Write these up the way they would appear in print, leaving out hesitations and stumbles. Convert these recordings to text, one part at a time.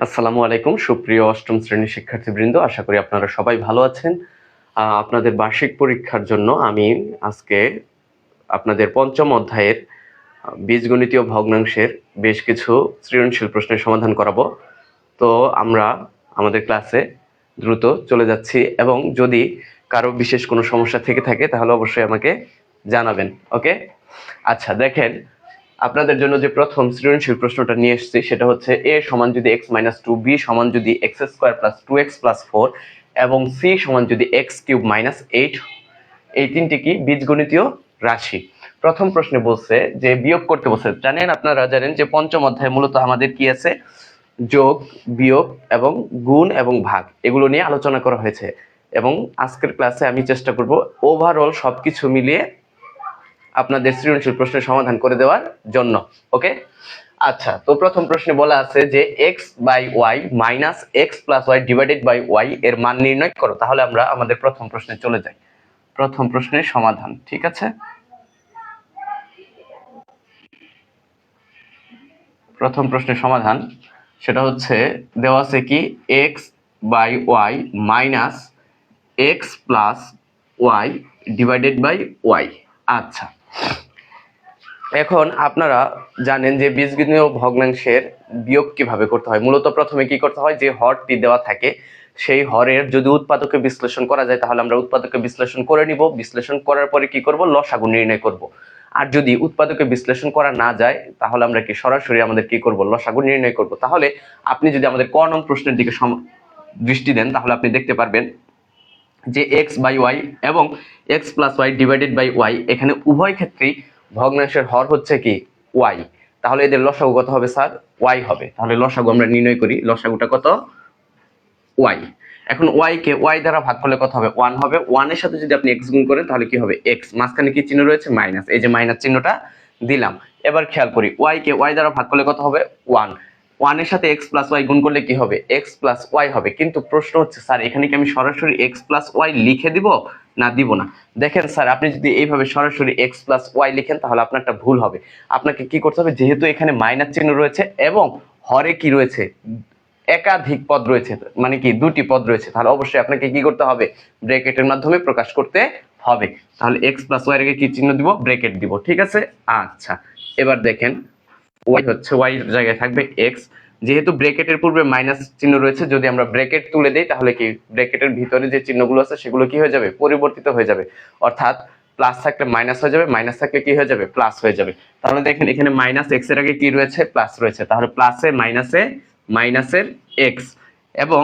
আসসালামু আলাইকুম সুপ্রিয় অষ্টম শ্রেণীর শিক্ষার্থীবৃন্দ, আশা করি আপনারা সবাই ভালো আছেন। আপনাদের বার্ষিক পরীক্ষার জন্য আমি আজকে আপনাদের পঞ্চম অধ্যায়ের বীজগণিতীয় ভগ্নাংশের বেশ কিছু সৃজনশীল প্রশ্নের সমাধান করাবো। তো আমরা আমাদের ক্লাসে দ্রুত চলে যাচ্ছি, এবং যদি কারো বিশেষ কোনো সমস্যা থেকে থাকে তাহলে অবশ্যই আমাকে জানাবেন। ওকে, আচ্ছা দেখেন, আপনাদের জন্য যে প্রথম সৃজনশীল প্রশ্নটা নিয়ে এসেছি সেটা হচ্ছে a সমান যদি x মাইনাস টু, b সমান যদি x square plus 2x plus 4 এবং c সমান যদি x কিউব মাইনাস 8, এই তিনটি কি বীজগণিতীয় রাশি। প্রথম প্রশ্নে বলছে যে বিয়োগ করতে বলছে। আপনারা জানেন যে পঞ্চম অধ্যায়ে মূলত আমাদের কি আছে, যোগ, বিয়োগ এবং গুণ এবং ভাগ, এগুলো নিয়ে আলোচনা করা হয়েছে। এবং আজকের ক্লাসে আমি চেষ্টা করব ওভারঅল সবকিছু মিলিয়ে আপনাদের সৃজনশীল প্রশ্নের সমাধান করে দেওয়ার জন্য। ওকে, আচ্ছা, তো প্রথম প্রশ্নে বলা আছে যে x by y minus x plus y divided by y এর মান নির্ণয় করো। তাহলে আমরা আমাদের প্রথম প্রশ্নে চলে যাই। প্রথম প্রশ্নের সমাধান, ঠিক আছে। প্রথম প্রশ্নের সমাধান সেটা হচ্ছে দেওয়া আছে কি x by y minus x plus y divided by y. আচ্ছা, এখন আপনারা জানেন যে বীজগণিতীয় ভগ্নাংশের বিয়োগ কিভাবে করতে হয়। মূলত প্রথমে কি করতে হয়, যে হরটি দেওয়া থাকে সেই হরের যদি উৎপাদকে বিশ্লেষণ করা যায় তাহলে আমরা উৎপাদকে বিশ্লেষণ করে নিব। বিশ্লেষণ করার পরে কি করব, লসাগু নির্ণয় করব। আর যদি উৎপাদকে বিশ্লেষণ করা না যায় তাহলে আমরা কি সরাসরি আমাদের কি করব, লসাগু নির্ণয় করব। তাহলে আপনি যদি আমাদের ক নং প্রশ্নের দিকে দৃষ্টি দেন তাহলে আপনি দেখতে পারবেন যে এক্স বাই ওয়াই এবং x plus y divided by y, এখানে উভয় ক্ষেত্রেই ভগ্নাংশের হর হচ্ছে কি ওয়াই। তাহলে এদের লসাগু কত হবে স্যার, ওয়াই হবে। তাহলে লসাগু আমরা নির্ণয় করি, লসাগুটা কত, ওয়াই। এখন ওয়াই কে ওয়াই দ্বারা ভাগ করলে কত হবে, ওয়ান হবে। ওয়ানের সাথে যদি আপনি এক্স গুণ করেন তাহলে কি হবে, এক্স, মাঝখানে কি চিহ্ন রয়েছে, মাইনাস, এই যে মাইনাস চিহ্নটা দিলাম। এবার খেয়াল করি, ওয়াই কে ওয়াই দ্বারা ভাগ করলে কত হবে, ওয়ান। ওয়ানের সাথে এক্স প্লাস ওয়াই গুণ করলে কি হবে, এক্স প্লাস ওয়াই হবে। কিন্তু প্রশ্ন হচ্ছে স্যার এখানে কি আমি সরাসরি এক্স প্লাস ওয়াই লিখে দিব না দিব না। দেখেন স্যার, আপনি যদি এইভাবে সরাসরি এক্স প্লাস ওয়াই লিখেন তাহলে আপনার একটা ভুল হবে। আপনাকে কি করতে হবে, যেহেতু এখানে মাইনাস চিহ্ন রয়েছে এবং হরে কি রয়েছে, একাধিক পদ রয়েছে, মানে কি দুটি পদ রয়েছে, তাহলে অবশ্যই আপনাকে কি করতে হবে, ব্র্যাকেটের মাধ্যমে প্রকাশ করতে হবে। তাহলে এক্স প্লাস ওয়াই এর আগে কি চিহ্ন দিব, ব্র্যাকেট দিব, ঠিক আছে। আচ্ছা, এবার দেখেন ওয়াই হচ্ছে, ওয়াই এর জায়গায় থাকবে এক্স। যেহেতু ব্র্যাকেটের পূর্বে মাইনাস চিহ্ন রয়েছে, যদি আমরা ব্র্যাকেট তুলে দেই তাহলে কি ব্র্যাকেটের ভিতরে যে চিহ্নগুলো আছে সেগুলো কি হয়ে যাবে, পরিবর্তিত হয়ে যাবে। অর্থাৎ প্লাস থাকলে মাইনাস হয়ে যাবে, মাইনাস থাকলে কি হয়ে যাবে, প্লাস হয়ে যাবে। তাহলে দেখেন এখানে মাইনাস এক্স এর আগে কি রয়েছে, প্লাস রয়েছে। তাহলে প্লাসে মাইনাসে মাইনাসের এক্স, এবং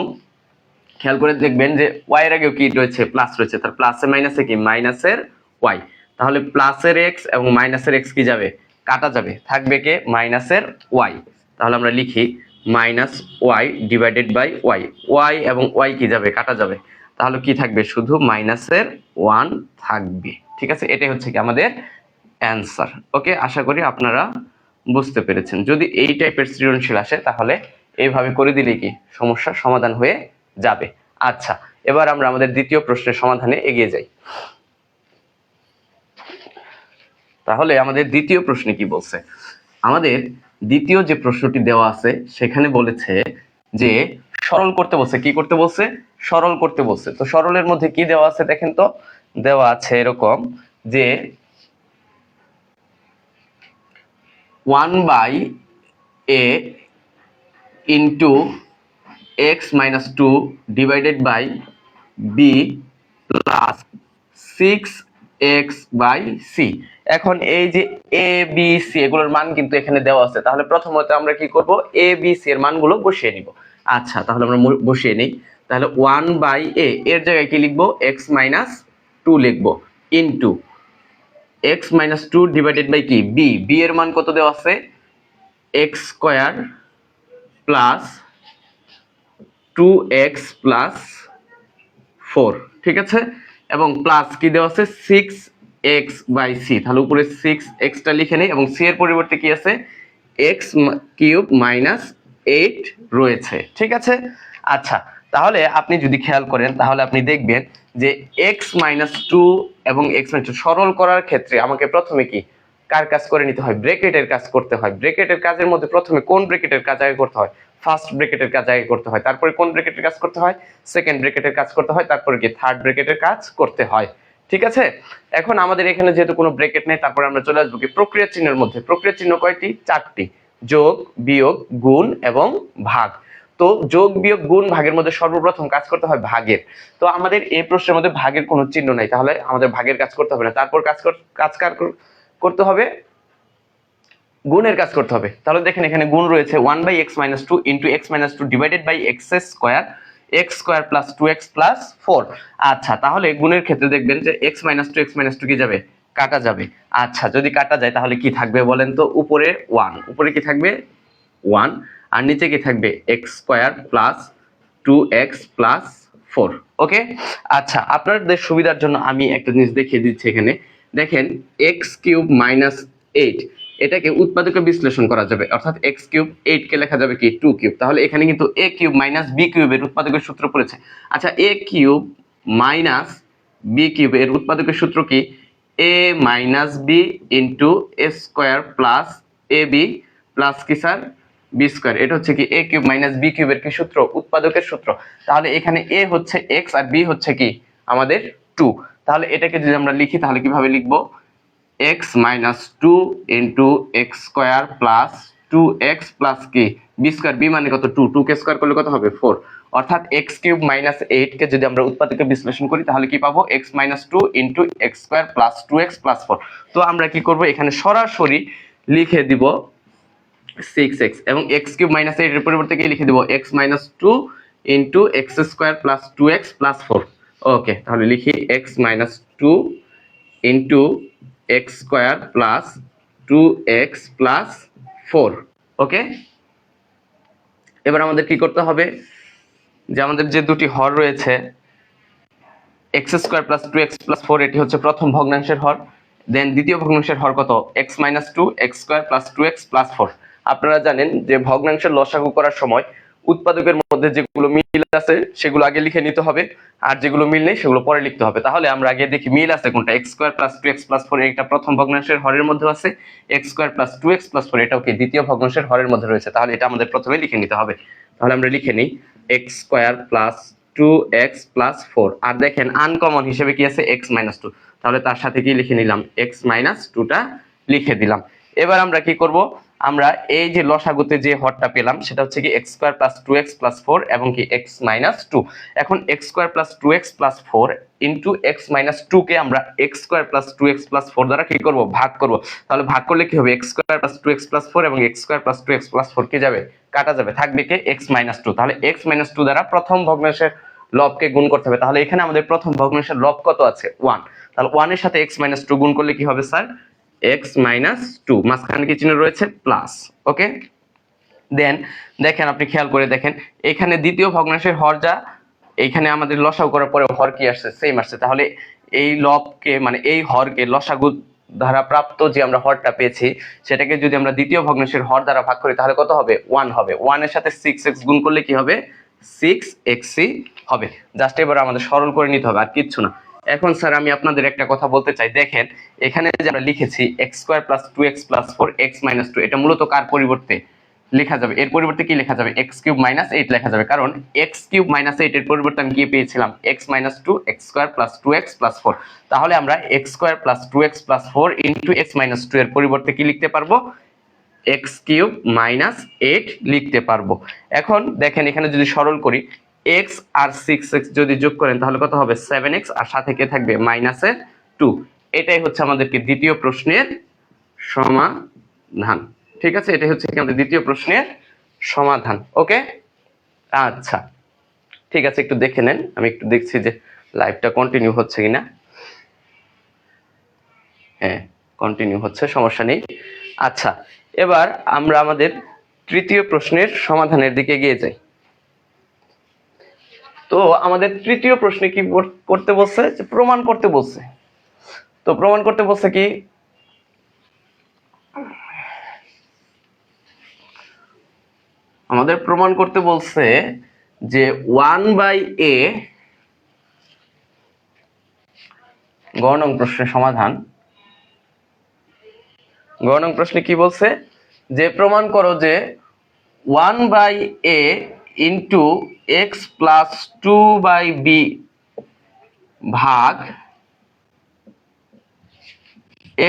খেয়াল করে দেখবেন যে ওয়াই এর আগেও কি রয়েছে, প্লাস রয়েছে। তার প্লাসে মাইনাসে কি, মাইনাসের ওয়াই। তাহলে প্লাসের এক্স এবং মাইনাসের এক্স কি যাবে, কাটা যাবে, থাকবে কে, মাইনাসের ওয়াই। তাহলে আমরা লিখি minus y divided by y. Y এবং ওয়াই কি যাবে, কাটা যাবে। তাহলে কি থাকবে, শুধু মাইনাসের ওয়ান থাকবে, ঠিক আছে। এটাই হচ্ছে কি আমাদের অ্যান্সার। ওকে, আশা করি আপনারা বুঝতে পেরেছেন। যদি এই টাইপের সৃজনশীল আসে তাহলে এইভাবে করে দিলে কি সমস্যার সমাধান হয়ে যাবে। আচ্ছা, এবার আমরা আমাদের দ্বিতীয় প্রশ্নের সমাধানে এগিয়ে যাই। তাহলে আমাদের দ্বিতীয় প্রশ্নে কি বলছে, আমাদের দ্বিতীয় যে প্রশ্নটি দেওয়া আছে সেখানে বলেছে যে সরল করতে বলছে। কি করতে বলছে, সরল করতে বলছে। তো সরলের মধ্যে কি দেওয়া আছে দেখেন তো, দেওয়া আছে এরকম যে 1/a into x minus 2 divided by b plus 6x by c। এখন এই যে a b c এগুলোর মান কিন্তু এখানে দেওয়া আছে। তাহলে প্রথমত আমরা কি করব, a b c এর মানগুলো বসিয়ে নিব। আচ্ছা, তাহলে আমরা বসিয়ে নেই। তাহলে 1/a এর জায়গায় কি লিখবো, x minus 2 লিখবো, into x minus 2 divided by কি, b। b এর মান কত দেওয়া আছে, x square plus 2x plus 4, ঠিক আছে। এবং প্লাস কি দেওয়া আছে, 6x বাই c। তাহলে উপরে 6x টা লিখে নেই, এবং c এর পরিবর্তে কি আছে, x কিউব মাইনাস 8 রয়েছে, ঠিক আছে। আচ্ছা, তাহলে আপনি যদি খেয়াল করেন তাহলে আপনি দেখবেন যে x মাইনাস 2 এবং x মাইনাস 2 সরল করার ক্ষেত্রে আমাকে প্রথমে কি, কার কাজ করে নিতে হয়, ব্র্যাকেটের কাজ করতে হয়। ব্র্যাকেটের কাজের মধ্যে প্রথমে কোন ব্র্যাকেটের কাজ আগে করতে হয়, ফার্স্ট ব্র্যাকেটের কাজ আগে করতে হয়, তারপরে কোন ব্র্যাকেটের কাজ করতে হয়, সেকেন্ড ব্র্যাকেটের কাজ করতে হয়, তারপরে কি থার্ড ব্র্যাকেটের কাজ করতে হয়। ঠিক আছে, এখন আমাদের এখানে যেহেতু কোনো ব্র্যাকেট নেই, তারপরে আমরা চলে আসবো কি প্রক্রিয়া চিহ্নের মধ্যে। প্রক্রিয়া চিহ্ন কয়টি? 4টি, যোগ, বিয়োগ, গুণ এবং ভাগ। তো যোগ, বিয়োগ, গুণ, ভাগের মধ্যে সর্বপ্রথম কাজ করতে হয় ভাগের। তো আমাদের এই প্রশ্নের মধ্যে ভাগের কোনো চিহ্ন নাই, তাহলে আমাদের ভাগের কাজ করতে হবে না। তারপর কাজ করতে হবে গুণের কাজ করতে হবে। তাহলে দেখেন এখানে গুণ রয়েছে 1/x-2 into x-2 divided by x square, x square plus 2x plus 4। আচ্ছা, তাহলে গুণের ক্ষেত্রে দেখবেন যে x-2 কি যাবে? কাটা যাবে। আচ্ছা, যদি কাটা যায় তাহলে কি থাকবে বলেন তো? উপরে 1, উপরে কি থাকবে? 1, আর নিচে কি থাকবে? X square plus 2x plus 4। ওকে, আচ্ছা, আপনাদের সুবিধার জন্য আমি একটা জিনিস দেখিয়ে দিচ্ছি। এখানে দেখেন x³ - 8, এটাকে উৎপাদকে বিশ্লেষণ করা যাবে, অর্থাৎ x³ 8 কে লেখা যাবে কি 2³। তাহলে এখানে কিন্তু a³ - b³ এর উৎপাদকের সূত্র পড়েছে। আচ্ছা, a³ - b³ এর উৎপাদকের সূত্র কি? a - b into a square plus ab plus কি স্যার? b square. এটা হচ্ছে কি a³ - b³ এর কি সূত্র? উৎপাদকের সূত্র। তাহলে এখানে a হচ্ছে x আর b হচ্ছে কি আমাদের 2। তাহলে এটাকে যদি আমরা লিখি তাহলে কিভাবে লিখবো? x-2 into x square plus 2x plus কি বি স্কোয়ার। বি মানে কত? 2, 2 কে স্কোয়ার করলে কত হবে? 4। অর্থাৎ x³ - 8 কে যদি আমরা উৎপাদকে বিশ্লেষণ করি তাহলে কি পাবো? x-2 into x square plus 2x plus 4। তো আমরা কি করব? এখানে সরাসরি লিখে দিব 6x, এবং x³ - 8 এর পরিবর্তে কি লিখে দিব? x-2 into x square plus 2x plus 4। ওকে, তাহলে লিখি x-2 into x square plus 2x plus 4। ওকে, এবার আমাদের কি করতে হবে? যে আমাদের যে দুটি হর রয়েছে x square plus 2x plus 4, এটি হচ্ছে প্রথম ভগ্নাংশের হর। দেন দ্বিতীয় ভগ্নাংশের হর কত? x-2 x square plus 2x plus 4। আপনারা জানেন যে ভগ্নাংশের লসাগু করার সময় উৎপাদকের মধ্যে যেগুলো মিল আছে সেগুলো আগে লিখে নিতে হবে, আর যেগুলো মিল নেই সেগুলো পরে লিখতে হবে। তাহলে আমরা আগে দেখি মিল আছে কোনটা। X square plus 2x plus 4 এটা প্রথম ভগ্নাংশের হরের মধ্যে আছে, x square plus 2x plus 4 এটাও কি দ্বিতীয় ভগ্নাংশের হরের মধ্যে রয়েছে। তাহলে এটা আমাদের প্রথমে লিখে নিতে হবে। তাহলে আমরা লিখে নিই x square plus 2x plus 4, আর দেখেন আনকমন হিসেবে কি আছে? x-2। তাহলে তার সাথে কি লিখে নিলাম? x-2টা লিখে দিলাম। এবার আমরা কি করব? আমরা এই যে লসাগুতে যে হরটা পেলাম সেটা হচ্ছে কি x square plus 2x plus 4 এবং কি x-2। এখন x square plus 2x plus 4 into x-2 কে আমরা x square plus 2x plus 4 দ্বারা কি করব? ভাগ করব। তাহলে ভাগ করলে কি হবে? x square plus 2x plus 4 এবং x square plus 2x plus 4 কি যাবে? কাটা যাবে, থাকবে কি x-2। তাহলে x-2 দ্বারা প্রথম ভগ্নাংশের লবকে গুণ করতে হবে। তাহলে এখানে আমাদের প্রথম ভগ্নাংশের লব কত আছে? 1। তাহলে 1 এর সাথে x-2 গুণ করলে কি হবে স্যার? x-2, মাঝখানে কি চিহ্ন রয়েছে? প্লাস। ওকে, দেন দেখেন, আপনি খেয়াল করে দেখেন এখানে দ্বিতীয় ভগ্নাংশের হর যা, এইখানে আমাদের লসাগু করার পরে হর কি আসছে? সেম আসছে। তাহলে এই লবকে মানে এই হরকে লসাগু দ্বারা প্রাপ্ত যে আমরা হরটা পেয়েছি সেটাকে যদি আমরা দ্বিতীয় ভগ্নাংশের হর দ্বারা ভাগ করি তাহলে কত হবে? 1 হবে। 1 এর সাথে 6x গুণ করলে কি হবে? 6x হবে। জাস্ট এবার আমাদের সরল করে নিতে হবে, আর কিচ্ছু না। এখন স্যার আমি আপনাদের একটা কথা বলতে চাই। দেখেন এখানে যে আমরা লিখেছি x square plus 2x plus 4 x-2, এটা মূলত কার পরিবর্তে লেখা যাবে? এর পরিবর্তে কি লেখা যাবে? x³ - 8 লেখা যাবে, কারণ x³ - 8 এর পরিবর্তে আমি কি পেয়েছিলাম? x-2 x square plus 2x plus 4। তাহলে আমরা x square plus 2x plus 4 into x-2 এর পরিবর্তে কি লিখতে পারবো? x³ - 8 লিখতে পারবো। এখন দেখেন এখানে যদি সরল করি, x আর 6x যদি যোগ করেন তাহলে কত হবে? 7x, আর সাথে কে থাকবে? -2। এটাই হচ্ছে আমাদের কি দ্বিতীয় প্রশ্নের সমাধান। ঠিক আছে, এটাই হচ্ছে কি আমাদের দ্বিতীয় প্রশ্নের সমাধান। ওকে, আচ্ছা ঠিক আছে, একটু দেখে নেন। আমি একটু দেখছি যে লাইভটা কন্টিনিউ হচ্ছে কিনা। হ্যাঁ, কন্টিনিউ হচ্ছে, সমস্যা নেই। আচ্ছা, এবার আমরা আমাদের তৃতীয় প্রশ্নের সমাধানের দিকে এগিয়ে যাই। তো আমাদের তৃতীয় প্রশ্নে কি করতে বলছে? যে প্রমাণ করতে বলছে। তো প্রমাণ করতে বলছে কি? আমাদের প্রমাণ করতে বলছে যে 1/a, গ নং প্রশ্নের সমাধান। গ নং প্রশ্নে কি বলছে? যে প্রমাণ করো যে 1/a into x plus 2/b ভাগ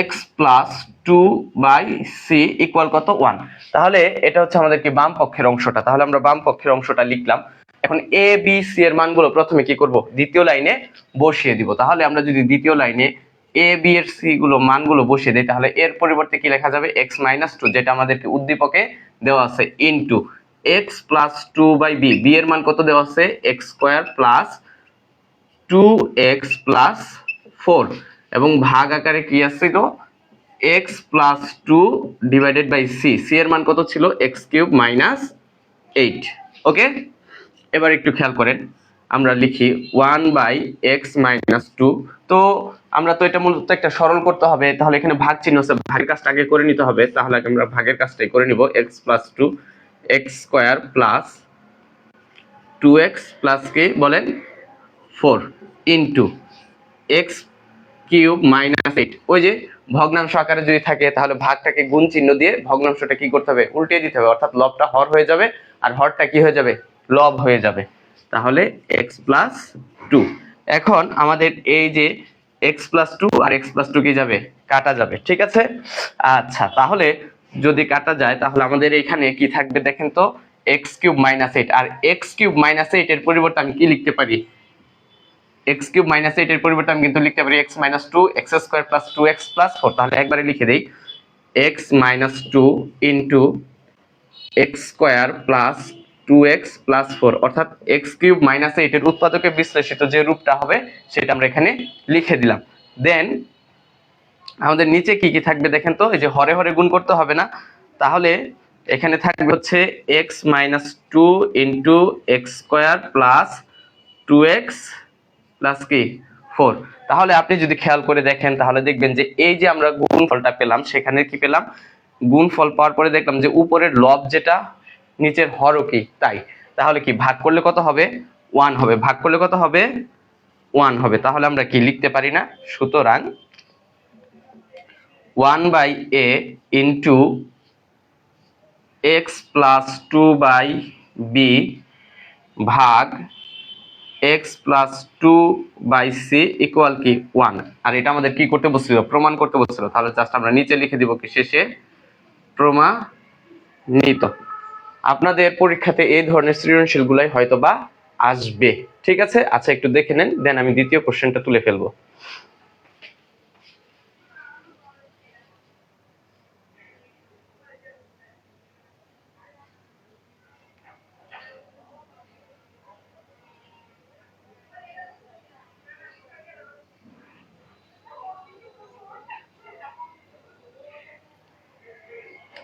এক্স প্লাস 2/c ইকুয়াল কত 1। তাহলে এটা হচ্ছে আমাদের কি বাম পক্ষের অংশটা। তাহলে আমরা বাম পক্ষের অংশটা লিখলাম। এখন a b c এর মানগুলো প্রথমে কি করব, দ্বিতীয় লাইনে বসিয়ে দিব। তাহলে আমরা যদি দ্বিতীয় লাইনে a b এর c গুলো মানগুলো বসিয়ে দেই, তাহলে এর পরিবর্তে কি লেখা যাবে, x - 2 যেটা আমাদেরকে উদ্দীপকে দেওয়া আছে, into x plus 2/b, b এর মান কত দেওয়া আছে, x square plus 2x plus 4, এবং ভাগ আকারে কি আসছিল, x plus 2 divided by c, c এর মান কত ছিল, x কিউব মাইনাস 8। ওকে, এবার একটু খেয়াল করেন, আমরা লিখি 1/x - 2। তো আমরা তো এটা মূলত একটা সরল করতে হবে, তাহলে এখানে ভাগ চিহ্ন আছে, ভাগের কাজটা আগে করে নিতে হবে। তাহলে আমরা ভাগের কাজটাই করে নিব, x plus 2 x square plus 2x plus কি বলেন 4 ইনটু x কিউব মাইনাস 8। ওই যে ভগ্নাংশ আকারে যদি থাকে, তাহলে ভাগটাকে গুণ চিহ্ন দিয়ে ভগ্নাংশটা কি করতে হবে, উল্টে দিতে হবে, অর্থাৎ লবটা হর হয়ে যাবে আর হরটা কি হয়ে যাবে, লব হয়ে যাবে। তাহলে x প্লাস 2। এখন আমাদের এই যে x প্লাস 2 আর x প্লাস 2 কি যাবে, কাটা যাবে, ঠিক আছে। আচ্ছা, তাহলে যদি কাটা যায়, তাহলে আমাদের এখানে কি থাকবে দেখেন তো, x কিউব মাইনাস 8। আর x কিউব মাইনাস 8 এর পরিবর্তে আমি কি লিখতে পারি, x কিউব মাইনাস 8 এর পরিবর্তে আমি কিন্তু লিখতে পারি x minus 2 x square plus 2x plus 4। তাহলে একবারে লিখে দেই, x minus 2 into x square plus 2x plus 4, অর্থাৎ x কিউব মাইনাস 8 এর উৎপাদকে বিশ্লেষিত যে রূপটা হবে সেটা আমরা এখানে লিখে দিলাম। দেন আমাদের নিচে কি কি থাকবে দেখেন তো, এই যে হরে হরে গুণ করতে হবে না, তাহলে এখানে থাকবে হচ্ছে x minus 2 into x square plus 2x plus কি 4। তাহলে আপনি যদি খেয়াল করে দেখেন, তাহলে দেখবেন যে এই যে আমরা গুণফলটা পেলাম, সেখানে কি পেলাম, গুণফল পাওয়ার পরে দেখলাম যে উপরের লব যেটা, নিচের হরও কি তাই। তাহলে কি ভাগ করলে কত হবে, 1 হবে, ভাগ করলে কত হবে, 1 হবে। তাহলে আমরা কি লিখতে পারি না, সুতরাং 1/a into x plus 2/b ভাগ x প্লাস 2/c ইকুয়াল কি 1। আর এটা আমাদের কি করতে বলছিল, প্রমাণ করতে বলছিল। তাহলে জাস্ট আমরা নিচে লিখে দিব কি শেষে, প্রমাণিত। আপনাদের পরীক্ষাতে এই ধরনের সৃজনশীল গুলাই হয়তো বা আসবে, ঠিক আছে। আচ্ছা, একটু দেখে নেন, দেন আমি দ্বিতীয় কোশ্চেনটা তুলে ফেলবো।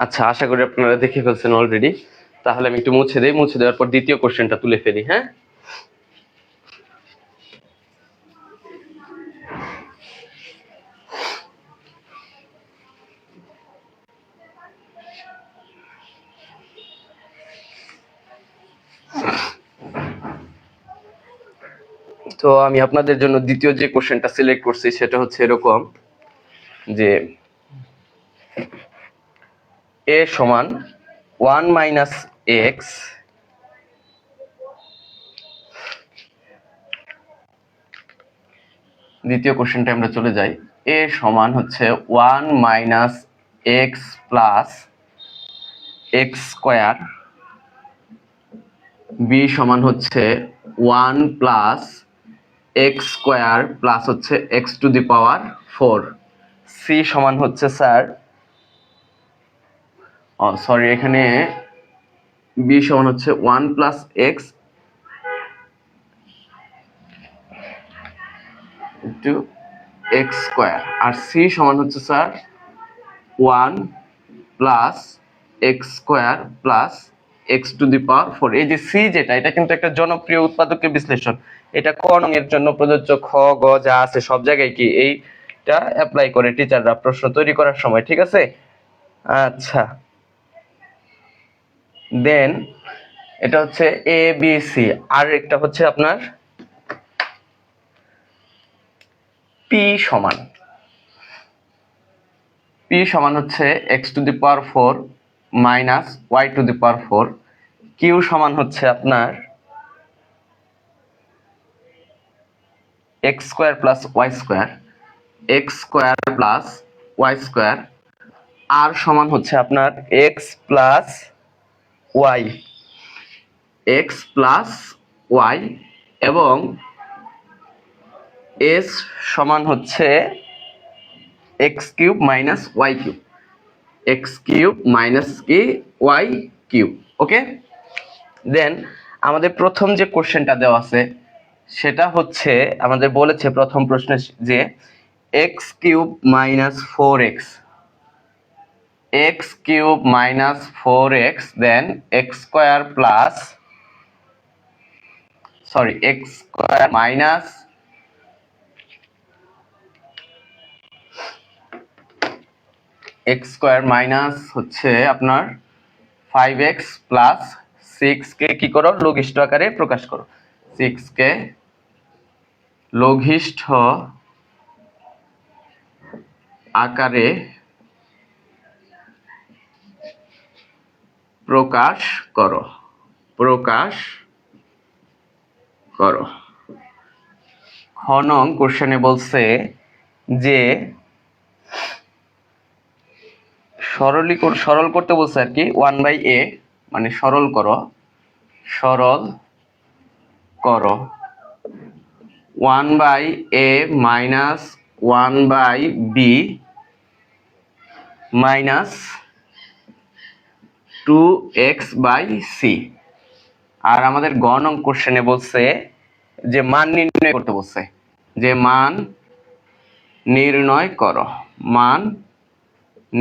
আচ্ছা, আশা করি আপনারা দেখে ফেলছেন অলরেডি। তাহলে আমি একটু মুছে দেই, মুছে দেওয়ার পর দ্বিতীয় কোশ্চেনটা তুলে ফেলি। হ্যাঁ, তো আমি আপনাদের জন্য দ্বিতীয় যে কোশ্চেনটা সিলেক্ট করছি সেটা হচ্ছে এরকম যে a সমান 1 মাইনাস এক্স দ্বিতীয় কোশ্চেনটা আমরা চলে যাই। a সমান হচ্ছে 1 minus x plus x square, b সমান হচ্ছে 1 প্লাস এক্স স্কয়ার প্লাস হচ্ছে x to the power 4, c সমান হচ্ছে স্যার, সরি, এখানে b সমান হচ্ছে 1 plus x into x square, আর c সমান হচ্ছে sir 1 plus x square plus x to the power 4। এই যে c যেটা, এটা কিন্তু একটা জনপ্রিয় উৎপাদকের বিশ্লেষণ। এটা ক নং এর জন্য প্রযোজ্য, খ গ যা আছে সব জায়গায় কি এইটা অ্যাপ্লাই করে টিচাররা প্রশ্ন তৈরি করার সময়, ঠিক আছে। আচ্ছা, দেন এটা হচ্ছে এ বি সি, আর একটা হচ্ছে আপনার পি সমান হচ্ছে x to the power 4 minus y to the power 4 Q সমান হচ্ছে আপনার x square plus y square, x square plus y square, আর সমান হচ্ছে আপনার x plus y, x plus y, এবং এস সমান হচ্ছে x cube minus y cube, x cube minus কি ওয়াই কিউব। ওকে, দেন আমাদের প্রথম যে কোশ্চেনটা দেওয়া আছে সেটা হচ্ছে আমাদের বলেছে প্রথম প্রশ্নে যে x cube minus four x, x cube minus four x, then x square plus x square minus x square minus হচ্ছে আপনার 5x প্লাস 6 কে কি করো লঘিষ্ঠ আকারে প্রকাশ করো, 6 কে লঘিষ্ঠ আকারে প্রকাশ করো, খ নং কোশ্চেনে বলছে যে সরল করতে বলছে আর কি 1/a, মানে সরল করো 1/a minus 1/b minus 2x/c। আর আমাদের গ নং কোশ্চেনে বলছে যে মান নির্ণয় করতে বলছে, যে মান নির্ণয় করো, মান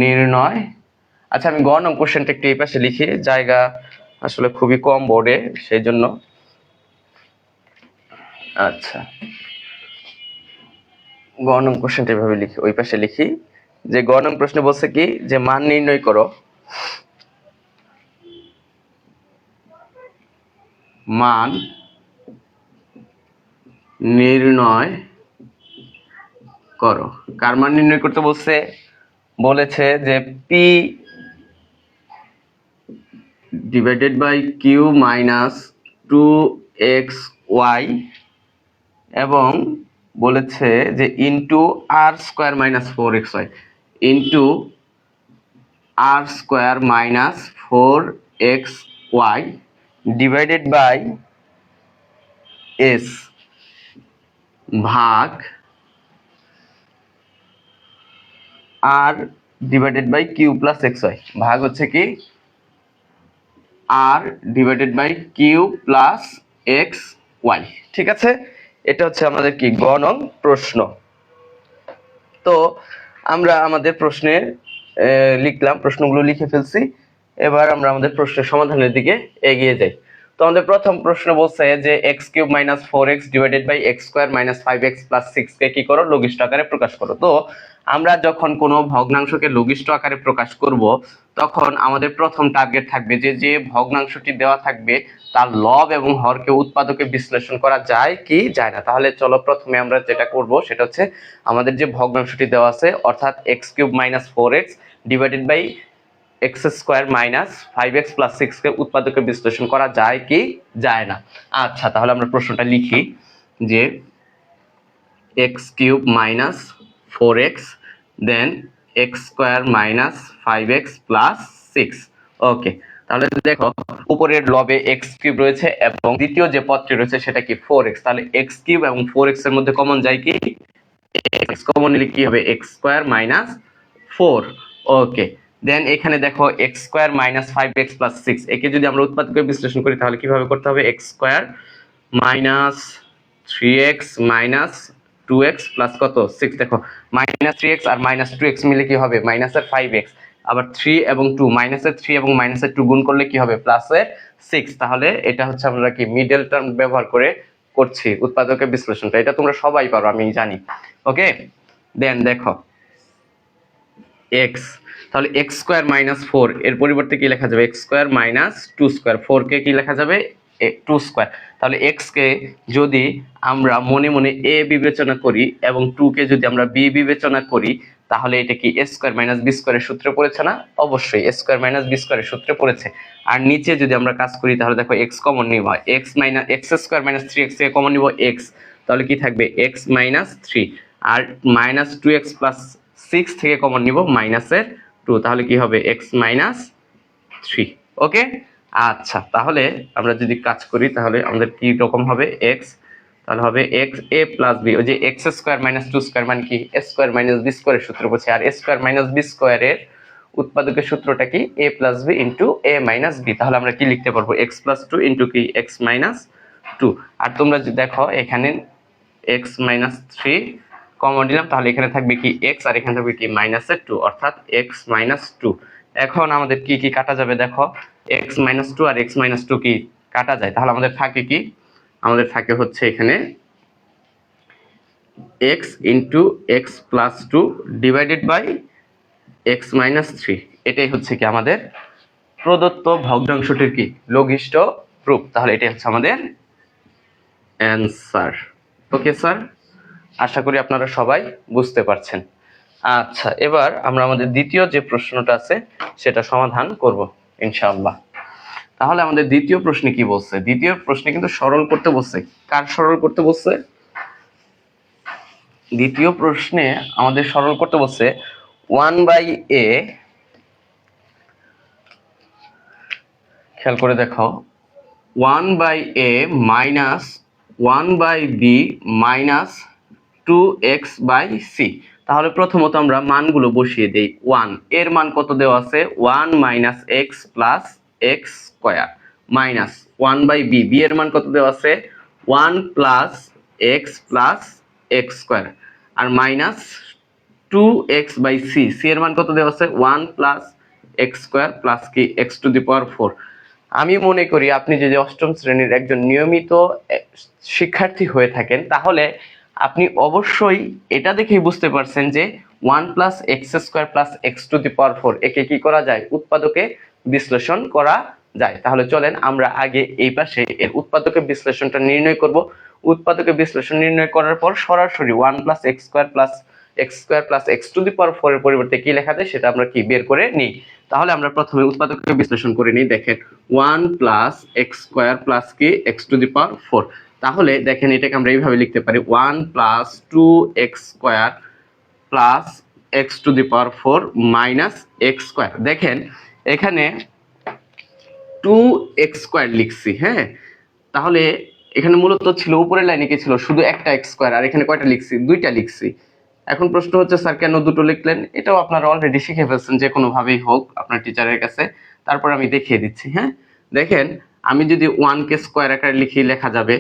নির্ণয়। আচ্ছা, আমি গ নং কোশ্চেনটা একটু এই পাশে লিখি, জায়গা আসলে খুবই কম বোর্ডে, সেই জন্য। আচ্ছা, গ নং কোশ্চেনটা এভাবে লিখি, ওই পাশে লিখি যে গ নং প্রশ্নে বলছে কি যে মান নির্ণয় করো, মান নির্ণয় করো। কার মান নির্ণয় করতে বলেছে যে P divided by Q minus 2xy, এবং বলেছে যে into R square minus 4xy, into R square minus 4xy divided by S ভাগ R divided by Q plus xy, ভাগ হচ্ছে কি R divided by Q plus xy। ঠিক আছে, এটা হচ্ছে আমাদের কি গ নং প্রশ্ন। তো আমরা আমাদের প্রশ্নে লিখলাম, প্রশ্নগুলো লিখে ফেলছি, এবার আমরা আমাদের প্রশ্নের সমাধানের দিকে এগিয়ে যাই। তো আমাদের প্রথম প্রশ্ন বলছে যে x cube minus 4x divided by x square minus 5x plus 6 কে কি করো লঘিষ্ঠ আকারে প্রকাশ করো। তো আমরা যখন কোনো ভগ্নাংশকে লঘিষ্ঠ আকারে প্রকাশ করব তখন আমাদের প্রথম টার্গেট থাকবে যে ভগ্নাংশটি দেওয়া থাকবে তার লব এবং হরকে উৎপাদকে বিশ্লেষণ করা যায় কি যায় না। তাহলে চলো প্রথমে আমরা যেটা করব সেটা হচ্ছে আমাদের যে ভগ্নাংশটি দেওয়া আছে অর্থাৎ x cube minus 4x divided by x square minus 5x plus 6 কে উৎপাদকে বিশ্লেষণ করা যায় কি যায় না। আচ্ছা, তাহলে আমরা প্রশ্নটা লিখি যে x cube minus 4x then x square minus 5x plus 6। Okay, তাহলে দেখো উপরের লবে এক্স কিউব রয়েছে এবং দ্বিতীয় যে পদটি রয়েছে সেটা কি 4x, তাহলে এক্স কিউব এবং 4x এর মধ্যে কমন যায় কি এক্স, কমন নিলে কি হবে এক্স স্কোয়ার মাইনাস 4। ওকে, দেন এখানে দেখো x square minus 5x plus 6, একে যদি আমরা উৎপাদকে বিশ্লেষণ করি তাহলে কিভাবে করতে হবে x square minus 3x minus 2x plus কত 6। দেখো মাইনাস 3x আর মাইনাস 2x মিলে কি হবে মাইনাসের 5x, আবার 3 এবং 2 মাইনাসের 3 এবং মাইনাসের 2 গুণ করলে কি হবে প্লাসের 6। তাহলে এটা হচ্ছে আমরা কি মিডল টার্ম ব্যবহার করে করছি উৎপাদকের বিশ্লেষণটা, এটা তোমরা সবাই পারো আমি জানি। ওকে, দেন দেখো x, তাহলে এক্স স্কোয়ার মাইনাস 4 এর পরিবর্তে কি লেখা যাবে এক্স স্কোয়ার মাইনাস 2 স্কোয়ার, 4 কে কি লেখা যাবে 2 স্কোয়ার। তাহলে x কে যদি আমরা মনে মনে a বিবেচনা করি এবং 2 কে যদি আমরা b বিবেচনা করি তাহলে এটা কি এ স্কোয়ার মাইনাস বি স্কোয়ারের সূত্রে পড়েছে না? অবশ্যই এ স্কোয়ার মাইনাস বি স্কোয়ারের সূত্রে পড়েছে। আর নিচে যদি আমরা কাজ করি তাহলে দেখো এক্স কমন নিব, x square minus three x থেকে কমন নিব এক্স, তাহলে কি থাকবে এক্স মাইনাস থ্রি, আর minus two x plus six থেকে কমন নিব মাইনাসের টু, তাহলে কি হবে এক্স মাইনাস থ্রি। ওকে, আচ্ছা তাহলে আমরা যদি কাজ করি তাহলে আমাদের কি রকম হবে এক্স, তাহলে হবে এক্স এ প্লাস বি, ওই যে x square minus two square মানে কি এ স্কোয়ার মাইনাস বি স্কোয়ারের সূত্র পড়ছে, আর এ স্কোয়ার মাইনাস বি স্কোয়ারের উৎপাদকের সূত্রটা কি a plus b into a minus b, তাহলে আমরা কি লিখতে পারবো এক্স প্লাস টু ইন্টু কি এক্স মাইনাস টু। আর তোমরা যদি দেখো এখানে এক্স মাইনাস থ্রি কমন নিলাম, তাহলে এখানে থাকবে কি এক্স আর এখানে থাকবে কি মাইনাসের টু, অর্থাৎ এক্স মাইনাস টু। এখন আমাদের কি কি কাটা যাবে দেখো, এক্স মাইনাস টু আর এক্স মাইনাস টু কি কাটা যায়, তাহলে আমাদের থাকে কি, আমাদের থাকে হচ্ছে এখানে x into x plus two divided by x minus three, এটাই হচ্ছে কি আমাদের প্রদত্ত ভগ্নাংশটির কি লঘিষ্ঠ রূপ, তাহলে এটাই হচ্ছে আমাদের অ্যান্সার। ওকে স্যার, আশা করি আপনারা সবাই বুঝতে পারছেন। আচ্ছা, এবার আমরা আমাদের দ্বিতীয় যে প্রশ্নটা আছে সেটা সমাধান করব ইনশাআল্লাহ। তাহলে আমাদের দ্বিতীয় প্রশ্নে কি বলছে, দ্বিতীয় প্রশ্নে কিন্তু সরল করতে বলছে। কার সরল করতে বলছে? দ্বিতীয় প্রশ্নে আমাদের সরল করতে বলছে 1/a, খেয়াল করে দেখো 1/a minus 1/b minus 2x/c। তাহলে প্রথমত আমরা মানগুলো বসিয়ে দেই। 1 এর মান কত দেওয়া আছে, 1 minus x plus x square minus 1/b, B এর মান কত দেওয়া আছে 1 plus x plus x square, আর মাইনাস 2x/c, সি এর মান কত দেওয়া আছে 1 প্লাস এক্স স্কোয়ার প্লাস কি এক্স টু দি পাওয়ার 4। আমি মনে করি আপনি যদি অষ্টম শ্রেণীর একজন নিয়মিত শিক্ষার্থী হয়ে থাকেন তাহলে আপনি অবশ্যই এটা দেখেই বুঝতে পারছেন যে 1 plus x square plus x to the power 4 একে কি করা যায়, উৎপাদকে বিশ্লেষণ করা যায়। তাহলে চলেন আমরা আগে এই পাশে এর উৎপাদকে বিশ্লেষণটা নির্ণয় করব। উৎপাদকে বিশ্লেষণ নির্ণয় করার পর সরাসরি 1 plus x square plus x to the power 4 এর পরিবর্তে কি লেখা যায় সেটা আমরা কি বের করে নিই। তাহলে আমরা প্রথমে উৎপাদককে বিশ্লেষণ করে নিই। দেখেন 1 প্লাস এক্স স্কোয়ার প্লাস কি এক্স টু দি পাওয়ার 4, তাহলে দেখেন এটাকে আমরা এইভাবে লিখতে পারি 1 plus 2x square plus x to the power 4 minus x square. দেখেন এখানে 2x স্কোয়ার লিখছি, হ্যাঁ, তাহলে এখানে মূলত ছিল উপরের লাইনে কি ছিল শুধু একটা এক্স স্কোয়ার, আর এখানে কয়টা লিখছি, দুইটা লিখছি। এখন প্রশ্ন হচ্ছে স্যার কেন দুটো লিখলেন, এটাও আপনারা অলরেডি শিখে ফেলছেন যে কোনো ভাবেই হোক আপনার টিচারের কাছে, তারপর আমি দেখিয়ে দিচ্ছি। হ্যাঁ, দেখেন আমি যদি 1 কে স্কোয়ার আকারে লিখি লেখা যাবে,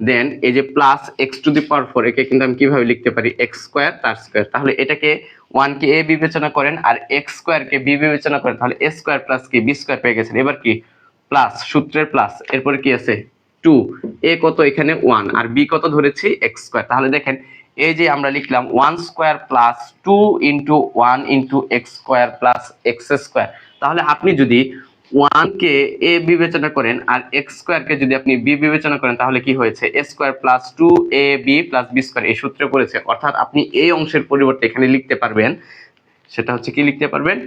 দেন এই যে plus x to the power 4 একে কিন্তু আমি কিভাবে লিখতে পারি এক্স স্কোয়ার তার স্কোয়ার, তাহলে এটাকে 1 কে এ বিবেচনা করেন আর এক্স স্কোয়ার কে বি বিবেচনা করেন, তাহলে এ স্কোয়ার প্লাস কি বি স্কোয়ার পেয়ে গেছেন। এবার কি প্লাস সূত্রের প্লাস, এরপরে কি আছে 2, এ কত এখানে 1 আর বি কত ধরেছি এক্স স্কোয়ার। তাহলে দেখেন এই যে আমরা লিখলাম 1 square plus 2 into 1 into x square plus x square. তাহলে আপনি যদি 1 কে এ বিবেচনা করেন আর এক্স স্কোয়ার কে যদি আপনি বি বিবেচনা করেন তাহলে কি হয়েছে A square plus 2ab plus B square, এই সূত্রে পড়েছে। অর্থাৎ আপনি এই অংশের পরিবর্তে এখানে লিখতে পারবেন, সেটা হচ্ছে কি লিখতে পারবেন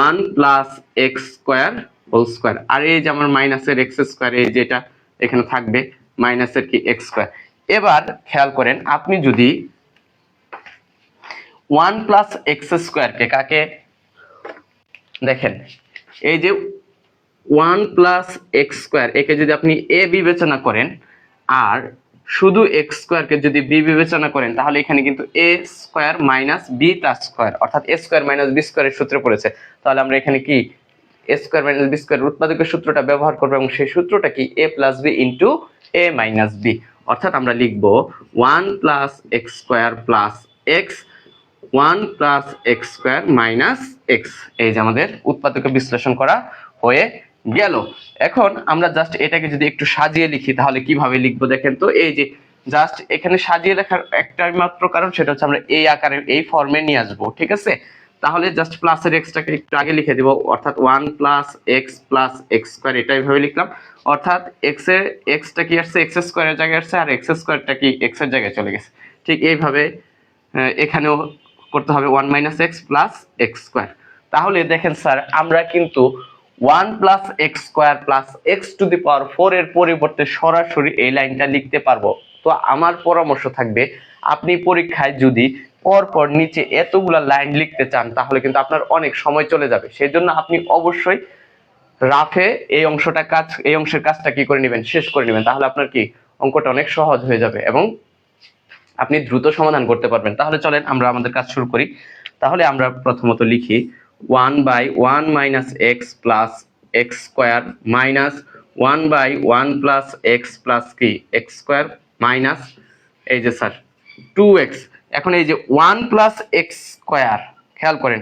1 plus x square whole square, আর এই যে আমার মাইনাসের এক্স স্কোয়ার এই যেটা এখানে থাকবে মাইনাসের কি এক্স স্কোয়ার। এবার খেয়াল করেন আপনি যদি 1 প্লাস এক্স স্কোয়ার কে কাকে দেখেন এই যে 1 প্লাস এক্স স্কোয়ার একে যদি আপনি এ বিবেচনা করেন আর শুধু এক্স স্কোয়ার কে যদি বি বিবেচনা করেন তাহলে এখানে কিন্তু এ স্কোয়ার মাইনাস বি তার স্কোয়ার, অর্থাৎ এ স্কোয়ার মাইনাস বি স্কোয়ারের সূত্রে পড়েছে। তাহলে আমরা এখানে কি a square minus B square উৎপাদকের সূত্রটা ব্যবহার করবো এবং সেই সূত্রটা কি a plus b into a minus b, অর্থাৎ আমরা লিখব 1 plus x square plus x 1 plus x square minus x. এই যে আমাদের উৎপাদকে বিশ্লেষণ করা হয়ে গেল। এখন আমরা জাস্ট এটাকে যদি একটু সাজিয়ে লিখি তাহলে কিভাবে লিখবো দেখেন তো, এই যে জাস্ট এখানে সাজিয়ে লেখার একটাই মাত্র কারণ, সেটা হচ্ছে আমরা এই আকারে এই ফর্মে নিয়ে আসবো, ঠিক আছে। তাহলে জাস্ট প্লাসের এক্সটাকে একটু আগে লিখে দিব, অর্থাৎ 1 plus x plus x square, এটাই ভাবে লিখলাম। অর্থাৎ এক্স এর এক্সটা কি আসছে এক্স স্কোয়ারের জায়গায় আসছে আর এক্স স্কোয়ারটা কি এক্স এর জায়গায় চলে গেছে। ঠিক এইভাবে এখানেও করতে হবে 1 minus x plus x square. তাহলে দেখেন স্যার আমরা কিন্তু 1 plus x square plus x to the power 4 এর পরিবর্তে সরাসরি এই লাইনটা লিখতে পারবো। তো আমার পরামর্শ থাকবে আপনি পরীক্ষায় যদি পরপর নিচে এতগুলা লাইন লিখতে চান তাহলে কিন্তু আপনার অনেক সময় চলে যাবে। সেই জন্য আপনি অবশ্যই রাফে এই অংশের কাজটা কি করে নেবেন, শেষ করে নেবেন। তাহলে আপনার কি অঙ্কটা অনেক সহজ হয়ে যাবে এবং আপনি দ্রুত সমাধান করতে পারবেন। তাহলে চলেন আমরা আমাদের কাজ শুরু করি। তাহলে আমরা প্রথমত লিখি 1 by 1 minus x plus x square minus 1 by 1 plus x plus কি এক্স স্কোয়ার মাইনাস এই যে স্যার 2x। এখন এই যে 1 প্লাস এক্স স্কোয়ার, খেয়াল করেন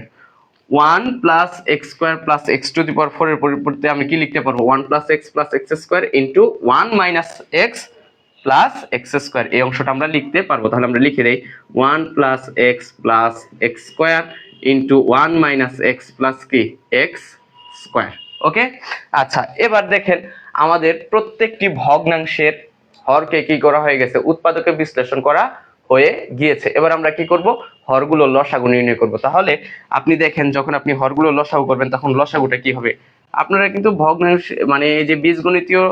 1 plus x square plus x to the power 4 এর পরিবর্তে আমি কি লিখতে পারবো 1 plus x plus x square into 1 minus x plus x square. এই অংশটা আমরা লিখতে পারবো। তাহলে আমরা লিখে দেই 1 plus x plus x square into 1 minus x plus কি এক্স স্কোয়ার। ওকে, আচ্ছা এবার দেখেন আমাদের প্রত্যেকটি ভগ্নাংশের হরকে কি করা হয়ে গেছে, উৎপাদকে বিশ্লেষণ করা হয়ে গিয়েছে। এবার আমরা কি করব, হরগুলো লসাগু নির্ণয় করব। তাহলে আপনি দেখেন যখন আপনি হরগুলো লসাগু করবেন তখন লসাগুটা কি হবে, আপনারা কিন্তু ভগ্নাংশ মানে এই যে বীজগণিতীয়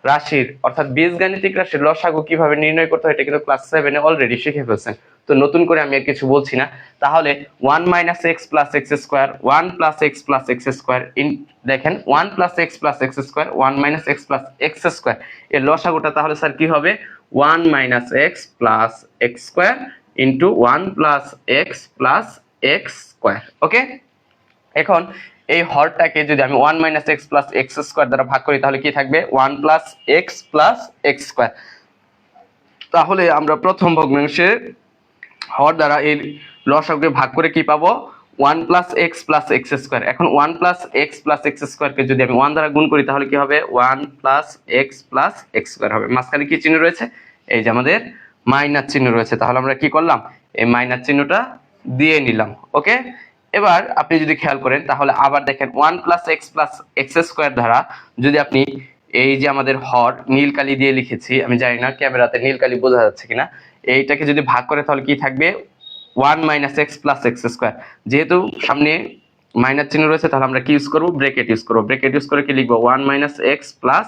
রাশির অর্থাৎ বীজগাণিতিক রাশির লসাগু কিভাবে নির্ণয় করতে হয় এটা কিন্তু ক্লাস 7 এ অলরেডি শিখে ফেলছেন। তো নতুন করে আমি আর কিছু বলছি না। তাহলে 1 minus x plus x square 1 plus x plus x square দেখেন 1 plus x plus x square 1 minus x plus x square এর লসাগুটা তাহলে স্যার কি হবে 1 minus x plus x square into 1 plus x plus x square. Okay, এখন এই হরটাকে যদি আমি 1 minus x plus x square দ্বারা ভাগ করি তাহলে কি থাকবে 1 plus x plus x square. তাহলে আমরা প্রথম ভগ্নাংশের হর দ্বারা এই লসাগুকে ভাগ করে কি পাবো 1 plus x plus x square. এখন 1 প্লাস এক্স প্লাস এক্স স্কোয়ারকে যদি আমি 1 দ্বারা গুণ করি তাহলে কি হবে 1 plus x plus x square হবে। মাঝখানে কি চিহ্ন রয়েছে, এই যে আমাদের মাইনাস চিহ্ন রয়েছে। তাহলে আমরা কি করলাম, এই মাইনাস চিহ্নটা দিয়ে নিলাম। ওকে, এবার আপনি যদি খেয়াল করেন তাহলে আবার দেখেন 1 plus x plus x square দ্বারা যদি আপনি এই যে আমাদের হর নীল কালি দিয়ে লিখেছি, আমি জানি না ক্যামেরাতে নীল কালি বোঝা যাচ্ছে কিনা, এইটাকে যদি ভাগ করে তাহলে কি থাকবে 1 minus x plus x square. যেহেতু সামনে মাইনাস চিহ্ন রয়েছে তাহলে আমরা কি ইউজ করবো, ব্রেকেট ইউজ করবো। ব্রেকেট ইউজ করে কি লিখবো 1 minus x plus